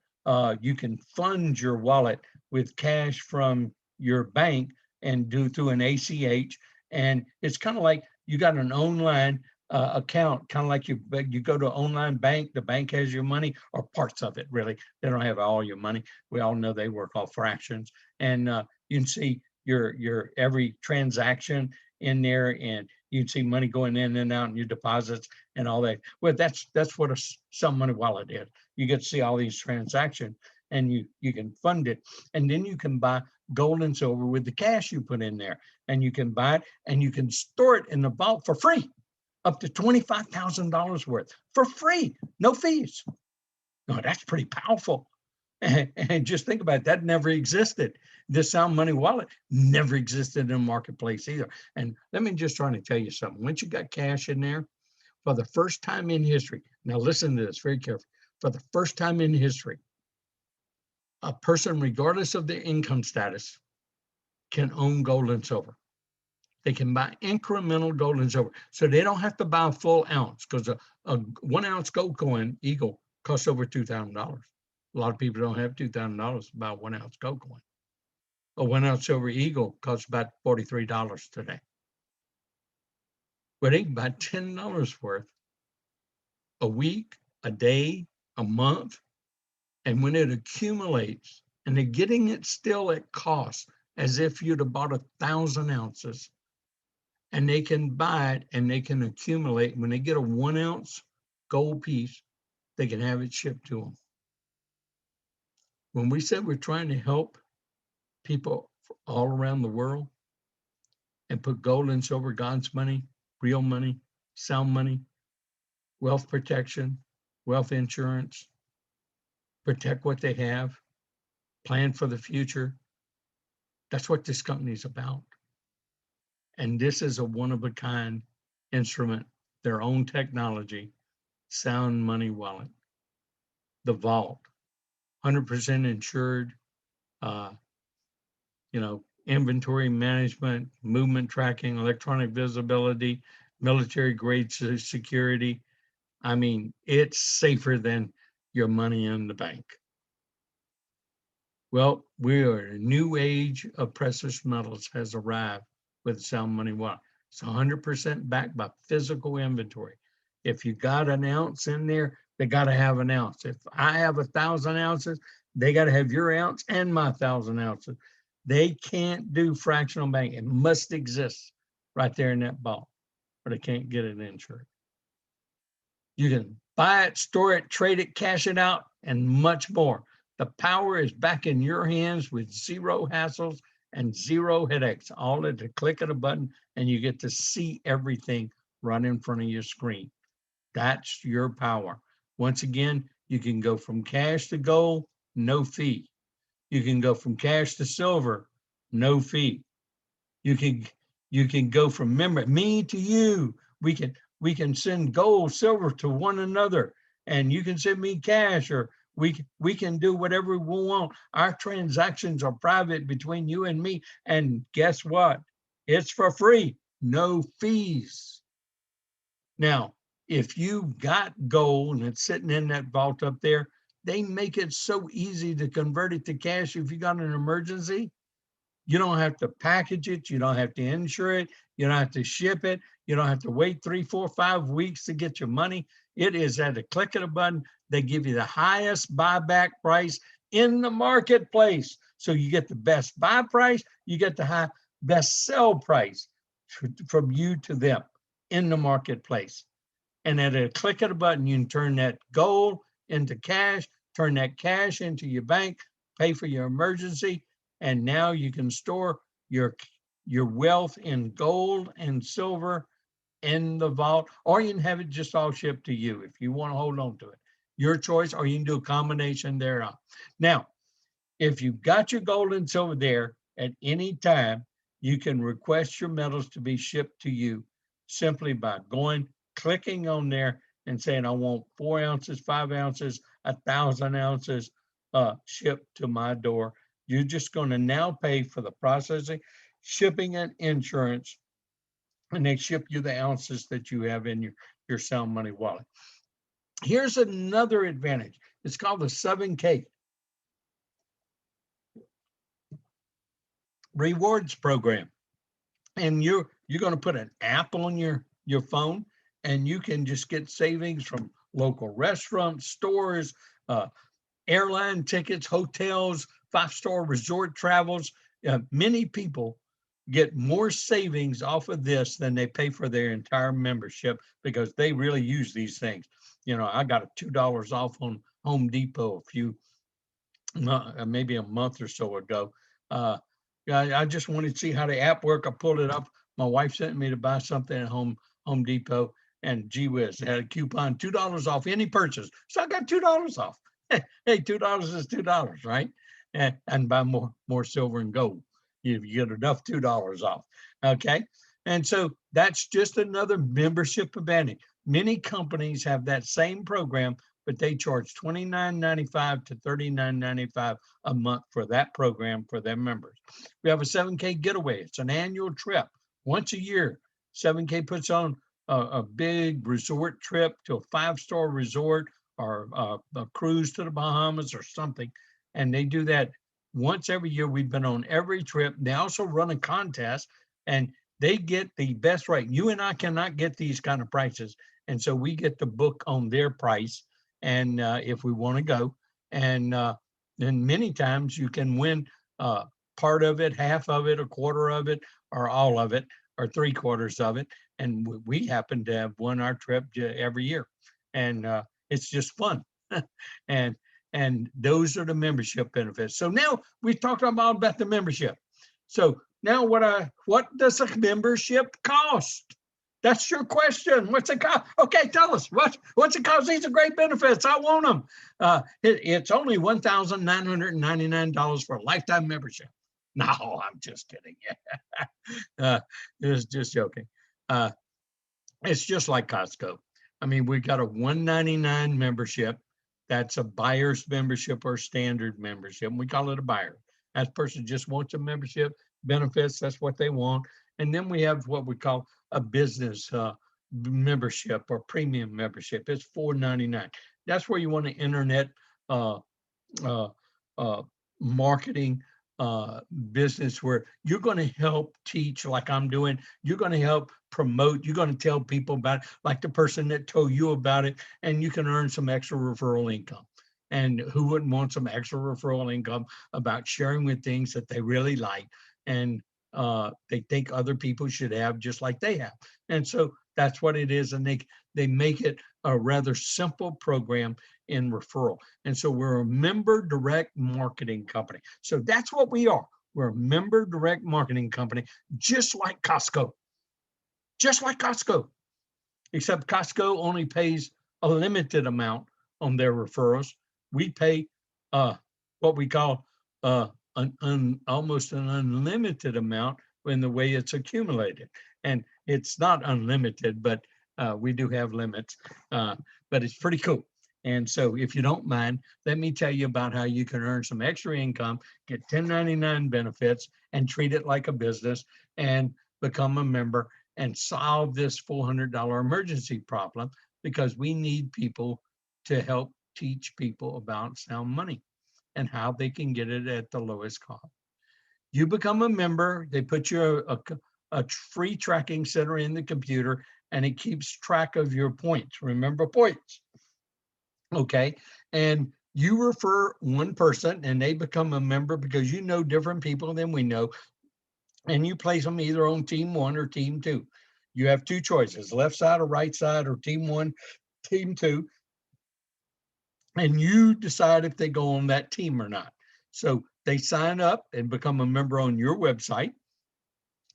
you can fund your wallet with cash from your bank and do through an ACH. And it's kind of like you got an online account, kind of like you go to an online bank, the bank has your money, or parts of it, really. They don't have all your money. We all know they work off fractions. And you can see your every transaction in there, and you can see money going in and out and your deposits and all that. Well, that's what a Sound Money Wallet is. You get to see all these transactions, and you can fund it, and then you can buy gold and silver with the cash you put in there, and you can buy it and you can store it in the vault for free, up to $25,000 worth for free, no fees. No, that's pretty powerful. And just think about it, that never existed. This Sound Money Wallet never existed in the marketplace either. And let me just try to tell you something. Once you got cash in there, for the first time in history, now listen to this very carefully. For the first time in history, a person, regardless of their income status, can own gold and silver. They can buy incremental gold and silver. So they don't have to buy a full ounce, because a 1 ounce gold coin, Eagle, costs over $2,000. A lot of people don't have $2,000 to buy a 1 ounce gold coin. A 1 ounce silver Eagle costs about $43 today. But they can buy $10 worth a week, a day, a month. And when it accumulates, and they're getting it still at cost, as if you'd have bought 1,000 ounces, and they can buy it and they can accumulate. When they get a 1 ounce gold piece, they can have it shipped to them. When we said we're trying to help people all around the world and put gold and silver, God's money, real money, sound money, wealth protection, wealth insurance, protect what they have, plan for the future, that's what this company is about. And this is a one-of-a-kind instrument, their own technology, Sound Money Wallet. The vault, 100% insured, inventory management, movement tracking, electronic visibility, military grade security. I mean, it's safer than your money in the bank. Well, we are a new age of precious metals has arrived with Sound Money Wallet. It's 100% backed by physical inventory. If you got an ounce in there, they got to have an ounce. If I have 1,000 ounces, they got to have your ounce and my 1,000 ounces. They can't do fractional bank. It must exist right there in that vault, or they can't get it insured. You can buy it, store it, trade it, cash it out, and much more. The power is back in your hands with zero hassles and zero headaches, all at the click of a button, and you get to see everything right in front of your screen. That's your power. Once again, you can go from cash to gold, no fee. You can go from cash to silver, no fee. You can go from me to you. We can send gold, silver to one another, and you can send me cash, or we can do whatever we want. Our transactions are private between you and me, and guess what? It's for free, no fees. Now, if you've got gold and it's sitting in that vault up there, they make it so easy to convert it to cash if you got an emergency. You don't have to package it. You don't have to insure it. You don't have to ship it. You don't have to wait 3, 4, 5 weeks to get your money. It is at a click of a button. They give you the highest buyback price in the marketplace. So you get the best buy price. You get the best sell price from you to them in the marketplace. And at a click of a button, you can turn that gold into cash, turn that cash into your bank, pay for your emergency. And now you can store your wealth in gold and silver in the vault, or you can have it just all shipped to you if you want to hold on to it. Your choice, or you can do a combination thereof. Now, if you've got your gold and silver there at any time, you can request your metals to be shipped to you simply by clicking on there and saying, I want 4 ounces, 5 ounces, 1,000 ounces shipped to my door. You're just going to now pay for the processing, shipping, and insurance, and they ship you the ounces that you have in your Sound Money wallet. Here's another advantage. It's called the 7K rewards program. And you're going to put an app on your phone, and you can just get savings from local restaurants, stores, airline tickets, hotels, 5-star resort travels. Many people get more savings off of this than they pay for their entire membership, because they really use these things. I got a $2 off on Home Depot maybe a month or so ago. I just wanted to see how the app worked. I pulled it up. My wife sent me to buy something at Home Depot, and gee whiz, had a coupon, $2 off any purchase. So I got $2 off. Hey, $2 is $2, right? And buy more silver and gold. You get enough $2 off. Okay. And so that's just another membership advantage. Many companies have that same program, but they charge $29.95 to $39.95 a month for that program for their members. We have a 7K getaway. It's an annual trip. Once a year, 7K puts on a big resort trip to a 5-star resort, or a cruise to the Bahamas or something. And they do that once every year. We've been on every trip. They also run a contest, and they get the best rate. You and I cannot get these kind of prices. And so we get to book on their price. And if we want to go, and then many times you can win part of it, half of it, a quarter of it, or all of it, or 3/4 of it. And we happen to have won our trip every year. And it's just fun. and those are the membership benefits. So now we've talked about the membership. So now what does a membership cost? That's your question. What's it cost? Okay, tell us. What's it cost? These are great benefits. I want them. It's only $1,999 for a lifetime membership. No, I'm just kidding. It's just joking. It's just like Costco. I mean, we got a $199 membership. That's a buyer's membership or standard membership. We call it a buyer. That person just wants a membership benefits. That's what they want. And then we have what we call a business membership or premium membership. It's $499. That's where you want an internet marketing business, where you're going to help teach, like I'm doing. You're going to help promote. You're going to tell people about it, like the person that told you about it, and you can earn some extra referral income. And who wouldn't want some extra referral income about sharing with things that they really like, and they think other people should have just like they have. And so that's what it is. And they make it a rather simple program in referral. And so we're a member direct marketing company. So that's what we are. We're a member direct marketing company, just like Costco. Just like Costco. Except Costco only pays a limited amount on their referrals. We pay what we call almost an unlimited amount in the way it's accumulated. And it's not unlimited, but we do have limits, but it's pretty cool. And so if you don't mind, let me tell you about how you can earn some extra income, get 1099 benefits, and treat it like a business, and become a member and solve this $400 emergency problem, because we need people to help teach people about sound money and how they can get it at the lowest cost. You become a member, they put you a free tracking center in the computer, and it keeps track of your points. Remember points. Okay. And you refer one person and they become a member, because you know different people than we know. And you place them either on team 1 or team 2. You have 2 choices, left side or right side, or team 1, team 2. And you decide if they go on that team or not. So they sign up and become a member on your website.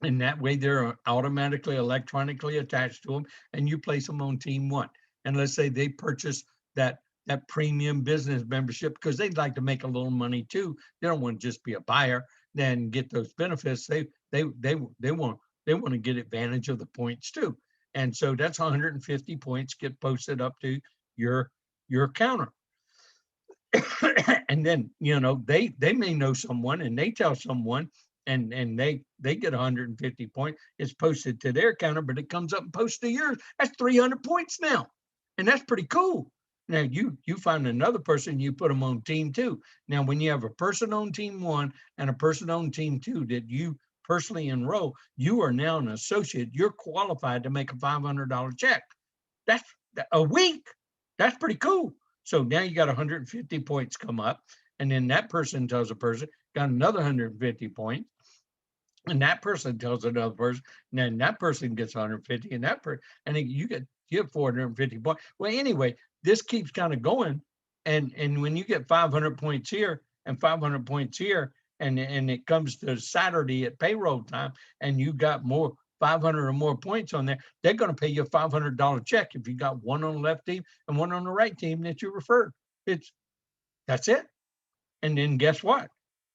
And that way they're automatically electronically attached to them, and you place them on team 1. And let's say they purchase that premium business membership because they'd like to make a little money too. They don't want to just be a buyer, then get those benefits. They want to get advantage of the points too. And so that's 150 points get posted up to your counter. And then, they may know someone and they tell someone, and they get 150 points. It's posted to their counter, but it comes up and posts to yours. That's 300 points now. And that's pretty cool. Now you find another person, you put them on team 2. Now, when you have a person on team 1 and a person on team 2 that you personally enroll, you are now an associate. You're qualified to make a $500 check. That's a week. That's pretty cool. So now you got 150 points come up, and then that person tells a person, got another 150 points, and that person tells another person, and then that person gets 150, and and then you have 450 points. Well, anyway, this keeps kind of going, and when you get 500 points here and 500 points here, and it comes to Saturday at payroll time, and you got 500 or more points on there, they're going to pay you a $500 check if you got one on the left team and one on the right team that you referred. That's it. And then guess what?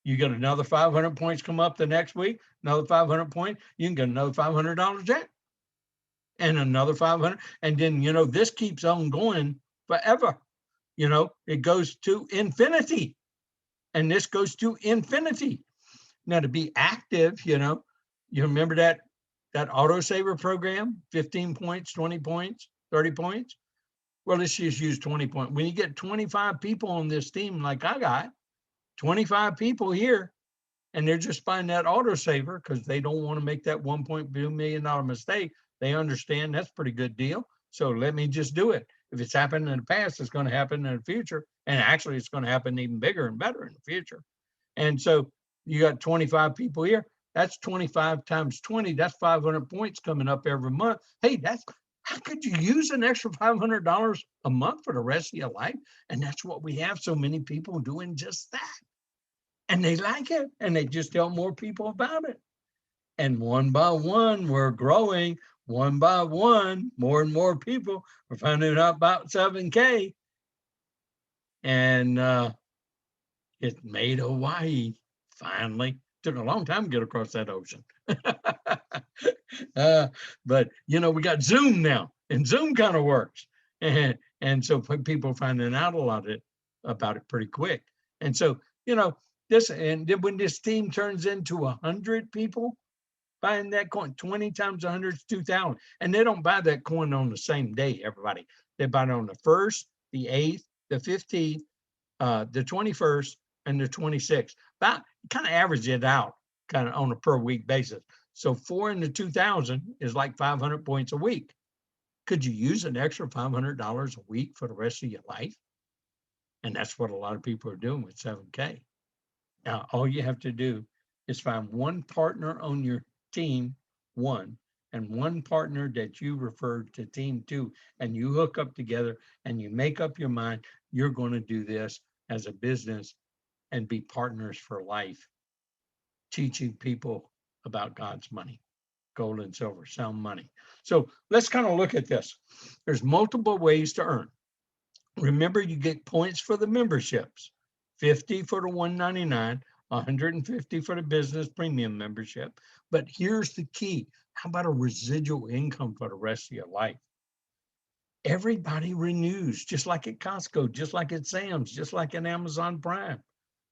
You get another 500 points come up the next week, another 500 points, you can get another $500 check and another 500. And then, this keeps on going forever. It goes to infinity, and this goes to infinity. Now, to be active, you remember that autosaver program, 15 points, 20 points, 30 points. Well, let's just use 20 points. When you get 25 people on this team, like I got 25 people here, and they're just buying that autosaver because they don't want to make that $1.2 million mistake. They understand that's a pretty good deal. So let me just do it. If it's happened in the past, it's going to happen in the future. And actually, it's going to happen even bigger and better in the future. And so you got 25 people here. That's 25 times 20. That's 500 points coming up every month. Hey, how could you use an extra $500 a month for the rest of your life? And that's what we have so many people doing, just that. And they like it, and they just tell more people about it. And one by one, we're growing. One by one, more and more people are finding out about 7K. And it made Hawaii finally. Took a long time to get across that ocean. But, we got Zoom now, and Zoom kind of works. And so people are finding out a lot about it pretty quick. And so, and then when this team turns into 100 people buying that coin, 20 times 100 is 2,000. And they don't buy that coin on the same day, everybody. They buy it on the 1st, the 8th, the 15th, the 21st, and the 26th. About kind of average it out kind of on a per week basis. So 4 into 2,000 is like 500 points a week. Could you use an extra $500 a week for the rest of your life? And that's what a lot of people are doing with 7K. Now, all you have to do is find one partner on your team 1 and one partner that you referred to team 2, and you hook up together and you make up your mind, you're going to do this as a business and be partners for life, teaching people about God's money, gold and silver, sound money. So let's kind of look at this. There's multiple ways to earn. Remember, you get points for the memberships, 50 for the 199, 150 for the business premium membership. But here's the key. How about a residual income for the rest of your life? Everybody renews, just like at Costco, just like at Sam's, just like at Amazon Prime.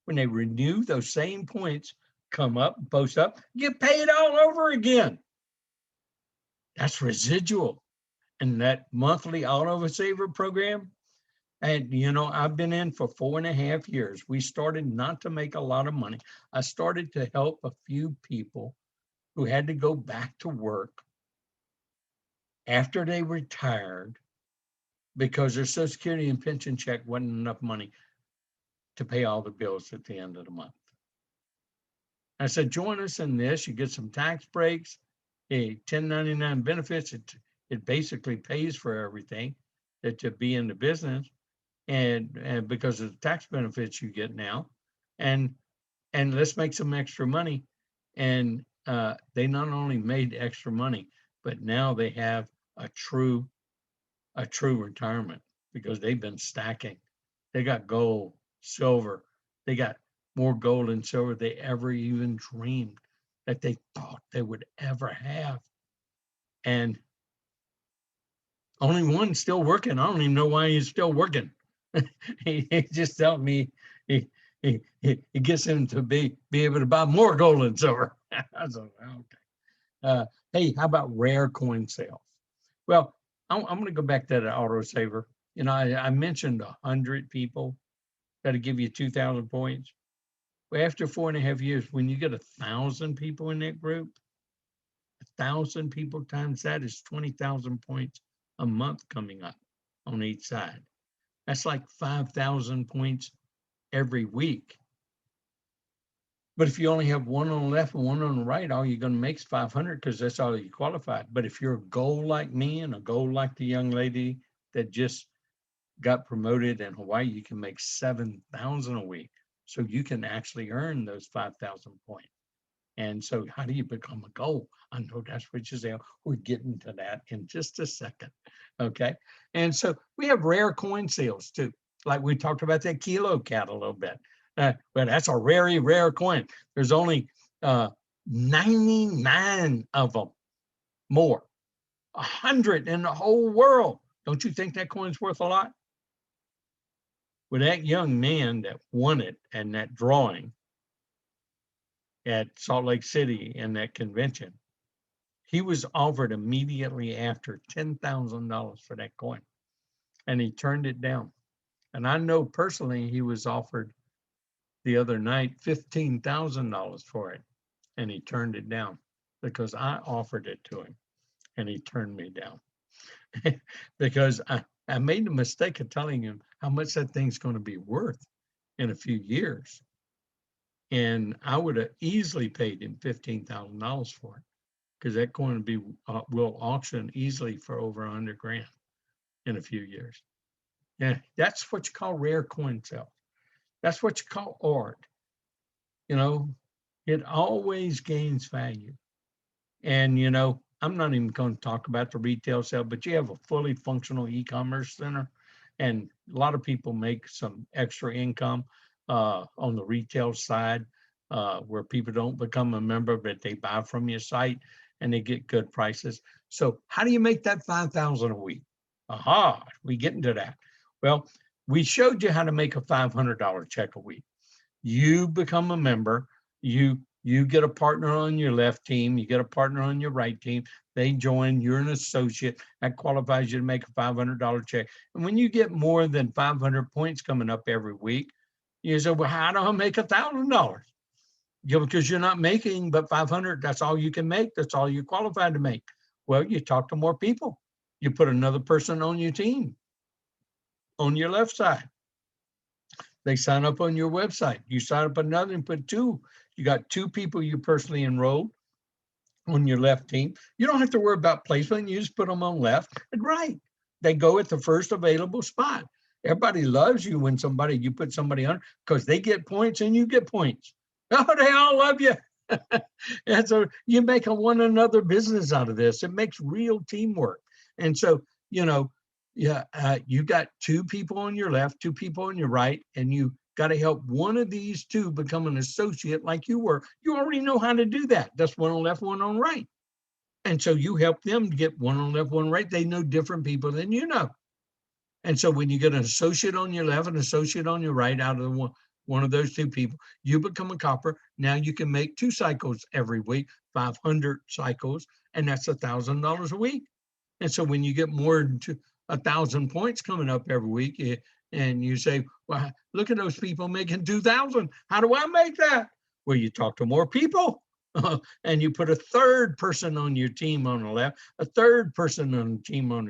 When they renew, those same points come up, post up, you pay it all over again. That's residual. And that monthly autosaver program, and I've been in for 4.5 years. We started not to make a lot of money. I started to help a few people who had to go back to work after they retired because their Social Security and pension check wasn't enough money to pay all the bills at the end of the month. I said, join us in this. You get some tax breaks, 1099 benefits. It basically pays for everything to be in the business. And because of the tax benefits you get now, and let's make some extra money. And they not only made extra money, but now they have a true retirement because they've been stacking. They got gold, silver. They got more gold and silver they ever even dreamed that they thought they would ever have. And Only one still working. I don't even know why he's still working. He just telling me he gets him to be able to buy more gold and silver. I was like, okay. Hey, how about rare coin sales? Well, I'm going to go back to that autosaver. You know, I mentioned 100 people that'll give you 2,000 points. Well, after 4.5 years, when you get 1,000 people in that group, 1,000 people times that is 20,000 points a month coming up on each side. That's like 5,000 points every week. But if you only have one on the left and one on the right, all you're going to make is 500 because that's all you qualified. But if you're a gold like me and a gold like the young lady that just got promoted in Hawaii, you can make 7,000 a week. So you can actually earn those 5,000 points. And so how do you become a gold? I know that's what you're saying. We're getting to that in just a second. Okay. And so we have rare coin sales too. Like we talked about that kilo cat a little bit. But that's a very rare coin. There's only 99 of them more. 100 in the whole world. Don't you think that coin's worth a lot? Well, that young man that won it and that drawing at Salt Lake City in that convention, he was offered immediately after $10,000 for that coin, and he turned it down. And I know personally he was offered the other night $15,000 for it, and he turned it down because I offered it to him, and he turned me down because I made the mistake of telling him how much that thing's going to be worth in a few years. And I would have easily paid him $15,000 for it because that coin will be will auction easily for over 100 grand in a few years. Yeah, that's what you call rare coin sales. That's what you call art. You know, it always gains value. And, you know, I'm not even going to talk about the retail sale, but you have a fully functional e-commerce center. And a lot of people make some extra income on the retail side where people don't become a member, but they buy from your site and they get good prices. So how do you make that 5,000 a week? Aha, we get into that. Well, we showed you how to make a $500 check a week. You become a member, you get a partner on your left team, you get a partner on your right team, they join, you're an associate, that qualifies you to make a $500 check. And when you get more than 500 points coming up every week, you say, well, how do I make $1,000? Because you're not making but 500, that's all you can make, that's all you're qualified to make. Well, you talk to more people. You put another person on your team, on your left side. They sign up on your website. You sign up another and put two. You got two people you personally enrolled on your left team. You don't have to worry about placement. You just put them on left and right. They go at the first available spot. Everybody loves you when you put somebody on because they get points and you get points. Oh, they all love you. And so you make a one another business out of this. It makes real teamwork. And so, you know, you got two people on your left, two people on your right, and you got to help one of these two become an associate like you were. You already know how to do that. That's one on left, one on right. And so you help them get one on left, one right. They know different people than you know. And so when you get an associate on your left, an associate on your right, out of the one of those two people, you become a copper. Now you can make 2 cycles every week, 500 cycles, and that's $1,000 a week. And so when you get more than 1,000 points coming up every week, and you say, well, look at those people making 2,000. How do I make that? Well, you talk to more people. And you put a third person on your team on the left, a third person on the team on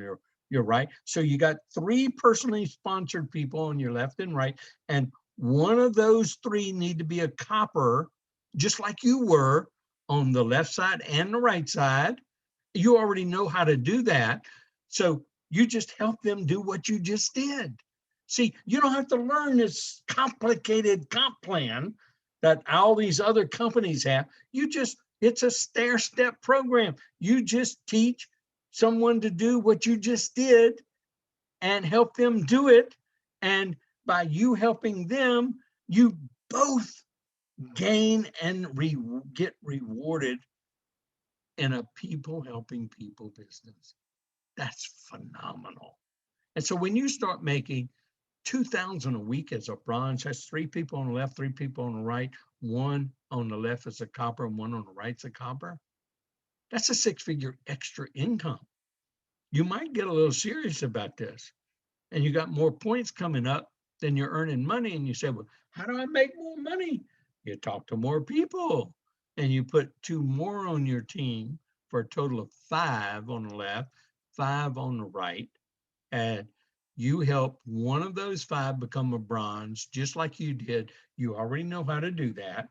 your right. So you got 3 personally sponsored people on your left and right. And one of those 3 need to be a copper, just like you were on the left side and the right side. You already know how to do that. So you just help them do what you just did. See, you don't have to learn this complicated comp plan that all these other companies have. It's a stair-step program. You just teach someone to do what you just did and help them do it. And by you helping them, you both gain and get rewarded in a people helping people business. That's phenomenal. And so when you start making 2,000 a week as a bronze, that's 3 people on the left, 3 people on the right, one on the left is a copper and one on the right's a copper. That's a 6-figure extra income. You might get a little serious about this, and you got more points coming up than you're earning money. And you say, well, how do I make more money? You talk to more people and you put 2 more on your team for a total of 5 on the left, 5 on the right. And you help one of those 5 become a bronze, just like you did. You already know how to do that.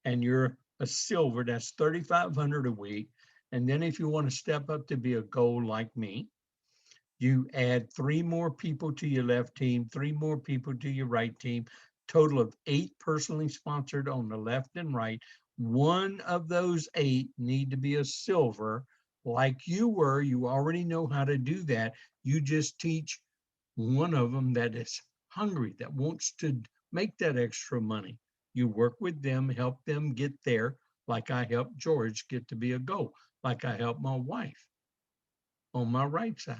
And you're a silver, that's 3,500 a week. And then if you want to step up to be a gold like me, you add 3 more people to your left team, 3 more people to your right team, total of 8 personally sponsored on the left and right. One of those 8 need to be a silver like you were. You already know how to do that. You just teach one of them that is hungry, that wants to make that extra money. You work with them, help them get there, like I helped George get to be a gold, like I helped my wife on my right side.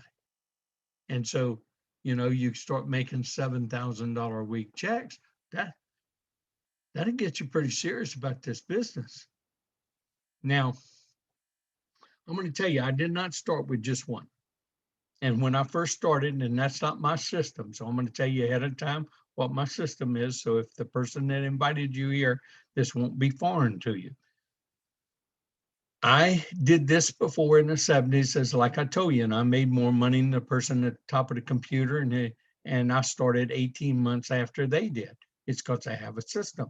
And so, you start making $7,000 a week checks, that'll get you pretty serious about this business. Now, I'm going to tell you, I did not start with just one. And when I first started, and that's not my system, so I'm going to tell you ahead of time what my system is. So if the person that invited you here, this won't be foreign to you. I did this before in the 70s, as like I told you, and I made more money than the person at the top of the computer, and I started 18 months after they did. It's because I have a system.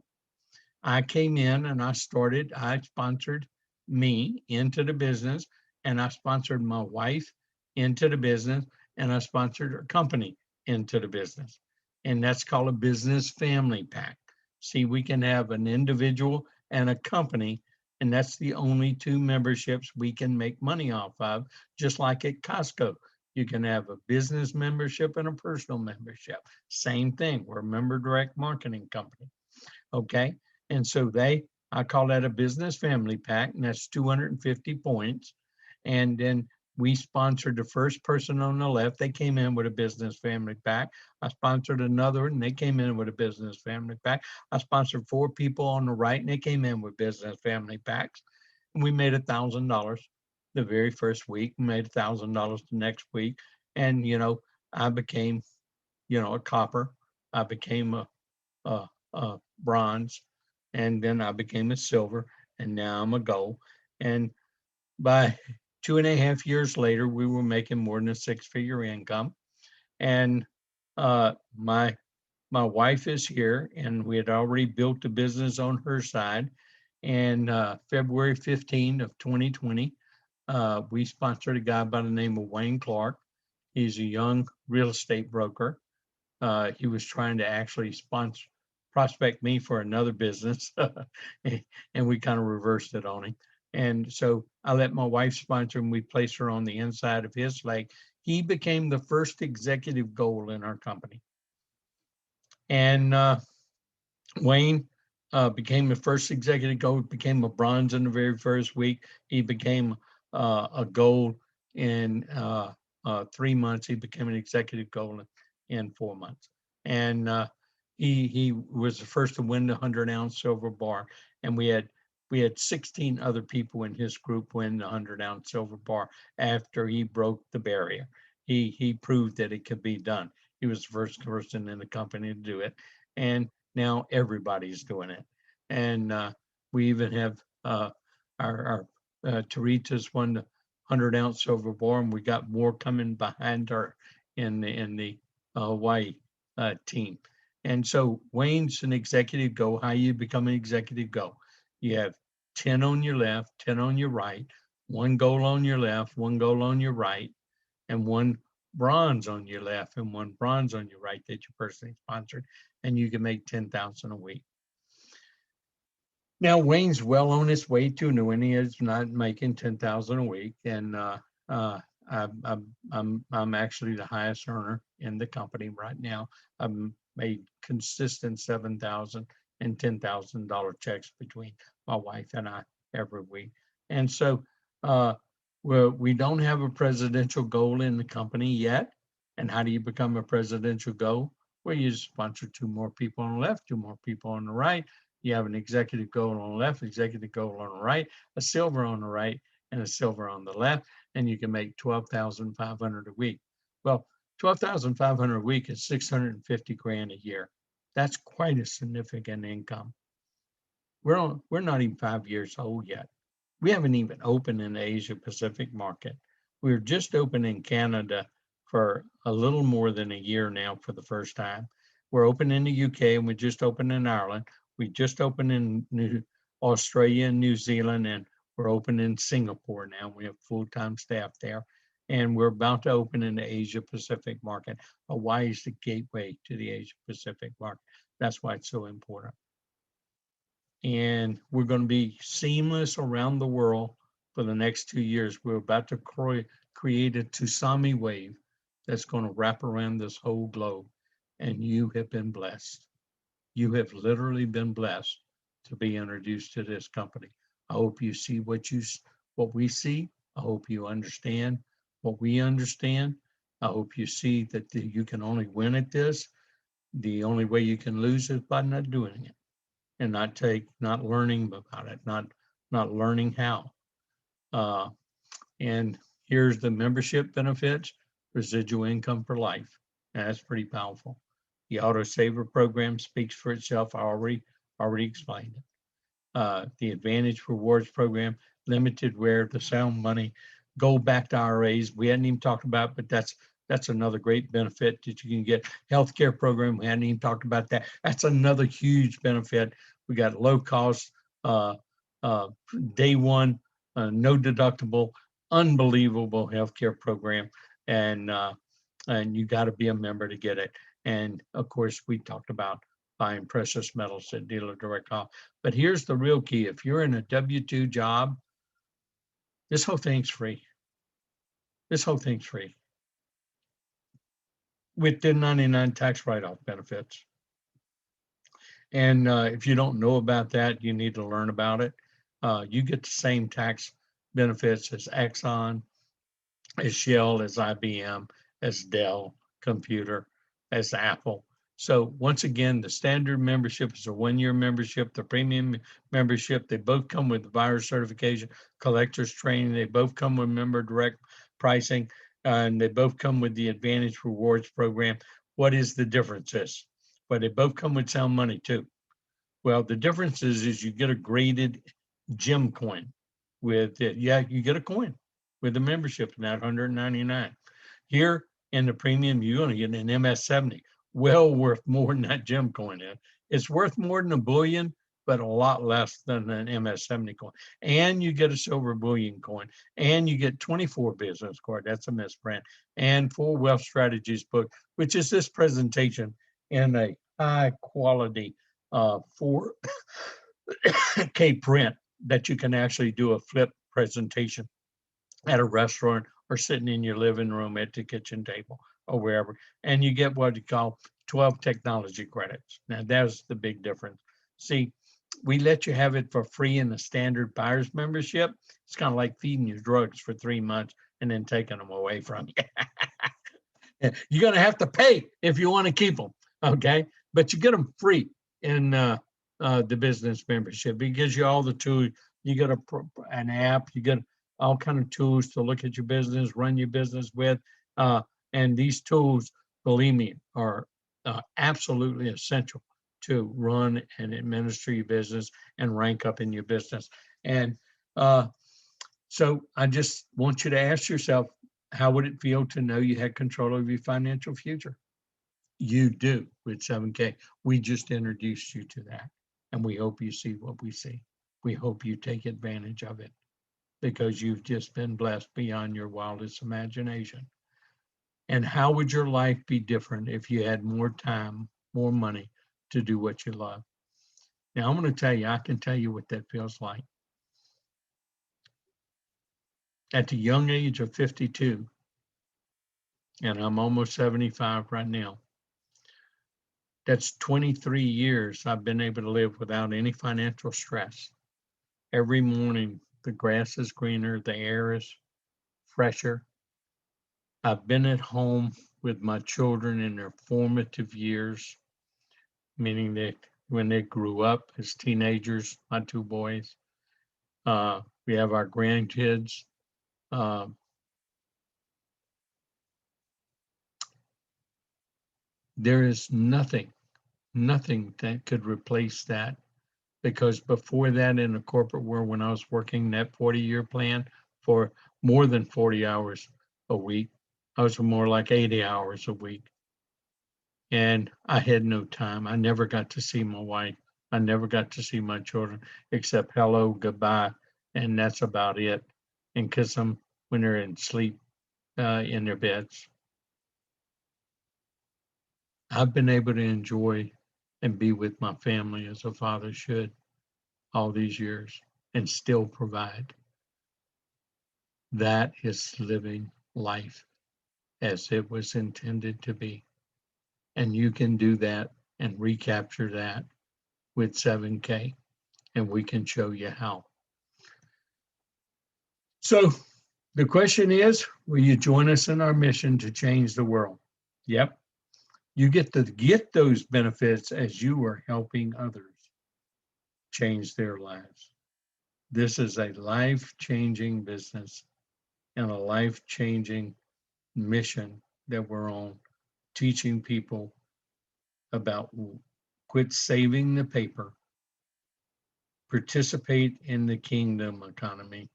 I came in and I sponsored me into the business, and I sponsored my wife into the business, and I sponsored her company into the business. And that's called a business family pack. See, we can have an individual and a company, and that's the only 2 memberships we can make money off of, just like at Costco. You can have a business membership and a personal membership. Same thing. We're a member direct marketing company. Okay. And so I call that a business family pack, and that's 250 points. And then we sponsored the first person on the left. They came in with a business family pack. I sponsored another, and they came in with a business family pack. I sponsored 4 people on the right, and they came in with business family packs. And we made $1,000 the very first week, made $1,000 the next week. And, I became, a copper. I became a bronze, and then I became a silver, and now I'm a gold. And by 2.5 years later, we were making more than a 6-figure income. And my wife is here, and we had already built a business on her side. And February 15 of 2020, we sponsored a guy by the name of Wayne Clark. He's a young real estate broker. He was trying to actually prospect me for another business, and we kind of reversed it on him. And so I let my wife sponsor him. We placed her on the inside of his leg. He became the first executive goal in our company. And Wayne became the first executive gold, became a bronze in the very first week. He became a gold in 3 months. He became an executive gold in 4 months. And he was the first to win the 100-ounce silver bar. And we had 16 other people in his group win the 100-ounce silver bar after he broke the barrier. He proved that it could be done. He was the first person in the company to do it. And now everybody's doing it. And we even have our Tarita's won the 100-ounce silver bar, and we got more coming behind her in the Hawaii team. And so Wayne's an executive go. How you become an executive go? You have 10 on your left, 10 on your right, 1 goal on your left, 1 goal on your right, and 1 bronze on your left and 1 bronze on your right that you personally sponsored, and you can make 10,000 a week. Now Wayne's well on his way to doing. He is not making 10,000 a week, and I'm actually the highest earner in the company right now. I've made consistent $7,000 and $10,000 checks between my wife and I every week. And so Well, we don't have a presidential goal in the company yet. And how do you become a presidential goal? Well, you sponsor 2 more people on the left, 2 more people on the right. You have an executive goal on the left, executive goal on the right, a silver on the right, and a silver on the left, and you can make 12,500 a week. Well, 12,500 a week is 650 grand a year. That's quite a significant income. We're not even 5 years old yet. We haven't even opened in the Asia Pacific market. We're just open in Canada for a little more than a year now for the first time. We're open in the UK and we just opened in Ireland. We just opened in Australia and New Zealand, and we're open in Singapore now. We have full-time staff there. And we're about to open in the Asia Pacific market. Hawaii is the gateway to the Asia Pacific market. That's why it's so important. And we're going to be seamless around the world for the next 2 years. We're about to create a tsunami wave that's going to wrap around this whole globe. And you have been blessed. You have literally been blessed to be introduced to this company. I hope you see what we see. I hope you understand what we understand. I hope you see that you can only win at this. The only way you can lose is by not doing it. And not learning about it, not learning how. And here's the membership benefits: residual income for life. And that's pretty powerful. The auto saver program speaks for itself. I already explained it. The Advantage Rewards program, limited wear to sound money, go back to IRAs. We hadn't even talked about, but that's another great benefit that you can get. Healthcare program, we hadn't even talked about that. That's another huge benefit. We got low cost, day one, no deductible, unbelievable healthcare program, and you got to be a member to get it. And of course, we talked about buying precious metals at dealer direct off. But here's the real key: if you're in a W-2 job, this whole thing's free. This whole thing's free with 1099 tax write-off benefits. And if you don't know about that, you need to learn about it. You get the same tax benefits as Exxon, as Shell, as IBM, as Dell Computer, as Apple. So once again, the standard membership is a 1-year membership. The premium membership, they both come with virus certification, collector's training. They both come with member direct pricing, and they both come with the Advantage Rewards program. What is the differences? But they both come with sound money too. Well, the difference is you get a graded gem coin with it. Yeah, you get a coin with the membership, not $199. Here in the premium, you're going to get an MS-70, well worth more than that gem coin is. It's worth more than a bullion, but a lot less than an MS-70 coin. And you get a silver bullion coin, and you get 24 business card. That's a misprint, and 4 Wealth Strategies book, which is this presentation in a high quality 4K print that you can actually do a flip presentation at a restaurant or sitting in your living room at the kitchen table or wherever. And you get what you call 12 technology credits. Now, that's the big difference. See, we let you have it for free in the standard buyer's membership. It's kind of like feeding you drugs for 3 months and then taking them away from you. You're going to have to pay if you want to keep them, okay? But you get them free in the business membership. It gives you all the tools. You get an app. You get all kind of tools to look at your business, run your business with. And these tools, believe me, are absolutely essential to run and administer your business and rank up in your business. And so I just want you to ask yourself, how would it feel to know you had control over your financial future? You do with 7K. We just introduced you to that. And we hope you see what we see. We hope you take advantage of it, because you've just been blessed beyond your wildest imagination. And how would your life be different if you had more time, more money to do what you love? Now, I'm going to tell you, I can tell you what that feels like. At the young age of 52, and I'm almost 75 right now, that's 23 years I've been able to live without any financial stress. Every morning, the grass is greener, the air is fresher. I've been at home with my children in their formative years, meaning that when they grew up as teenagers, my two boys. We have our grandkids. Uh, there is nothing that could replace that, because before that, in the corporate world, when I was working that 40-year plan for more than 40 hours a week, I was more like 80 hours a week. And I had no time. I never got to see my wife. I never got to see my children except hello, goodbye, and that's about it. And kiss them when they're in sleep in their beds. I've been able to enjoy and be with my family as a father should all these years and still provide. That is living life as it was intended to be. And you can do that and recapture that with 7K, and we can show you how. So the question is, will you join us in our mission to change the world? Yep. You get to get those benefits as you are helping others change their lives. This is a life-changing business and a life-changing mission that we're on, teaching people about quit saving the paper, participate in the kingdom economy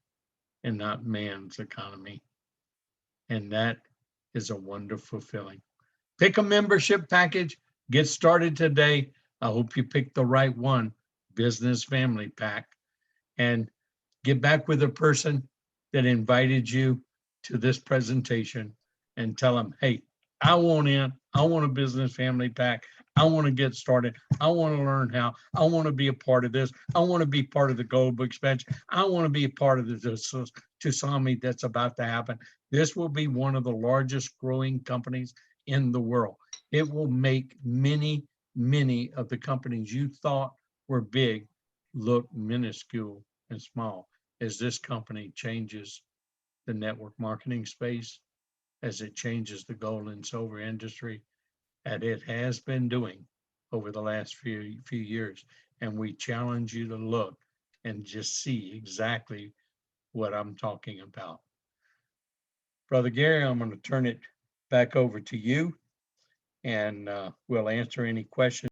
and not man's economy. And that is a wonderful feeling. Pick a membership package, get started today. I hope you pick the right one, Business Family Pack, and get back with the person that invited you to this presentation and tell them, hey, I want in, I want a Business Family Pack. I want to get started. I want to learn how. I want to be a part of this. I want to be part of the global expansion. I want to be a part of the tsunami that's about to happen. This will be one of the largest growing companies in the world. It will make many of the companies you thought were big look minuscule and small as this company changes the network marketing space, as it changes the gold and silver industry, and it has been doing over the last few years. And we challenge you to look and just see exactly what I'm talking about. Brother Gary, I'm going to turn it back over to you, and we'll answer any questions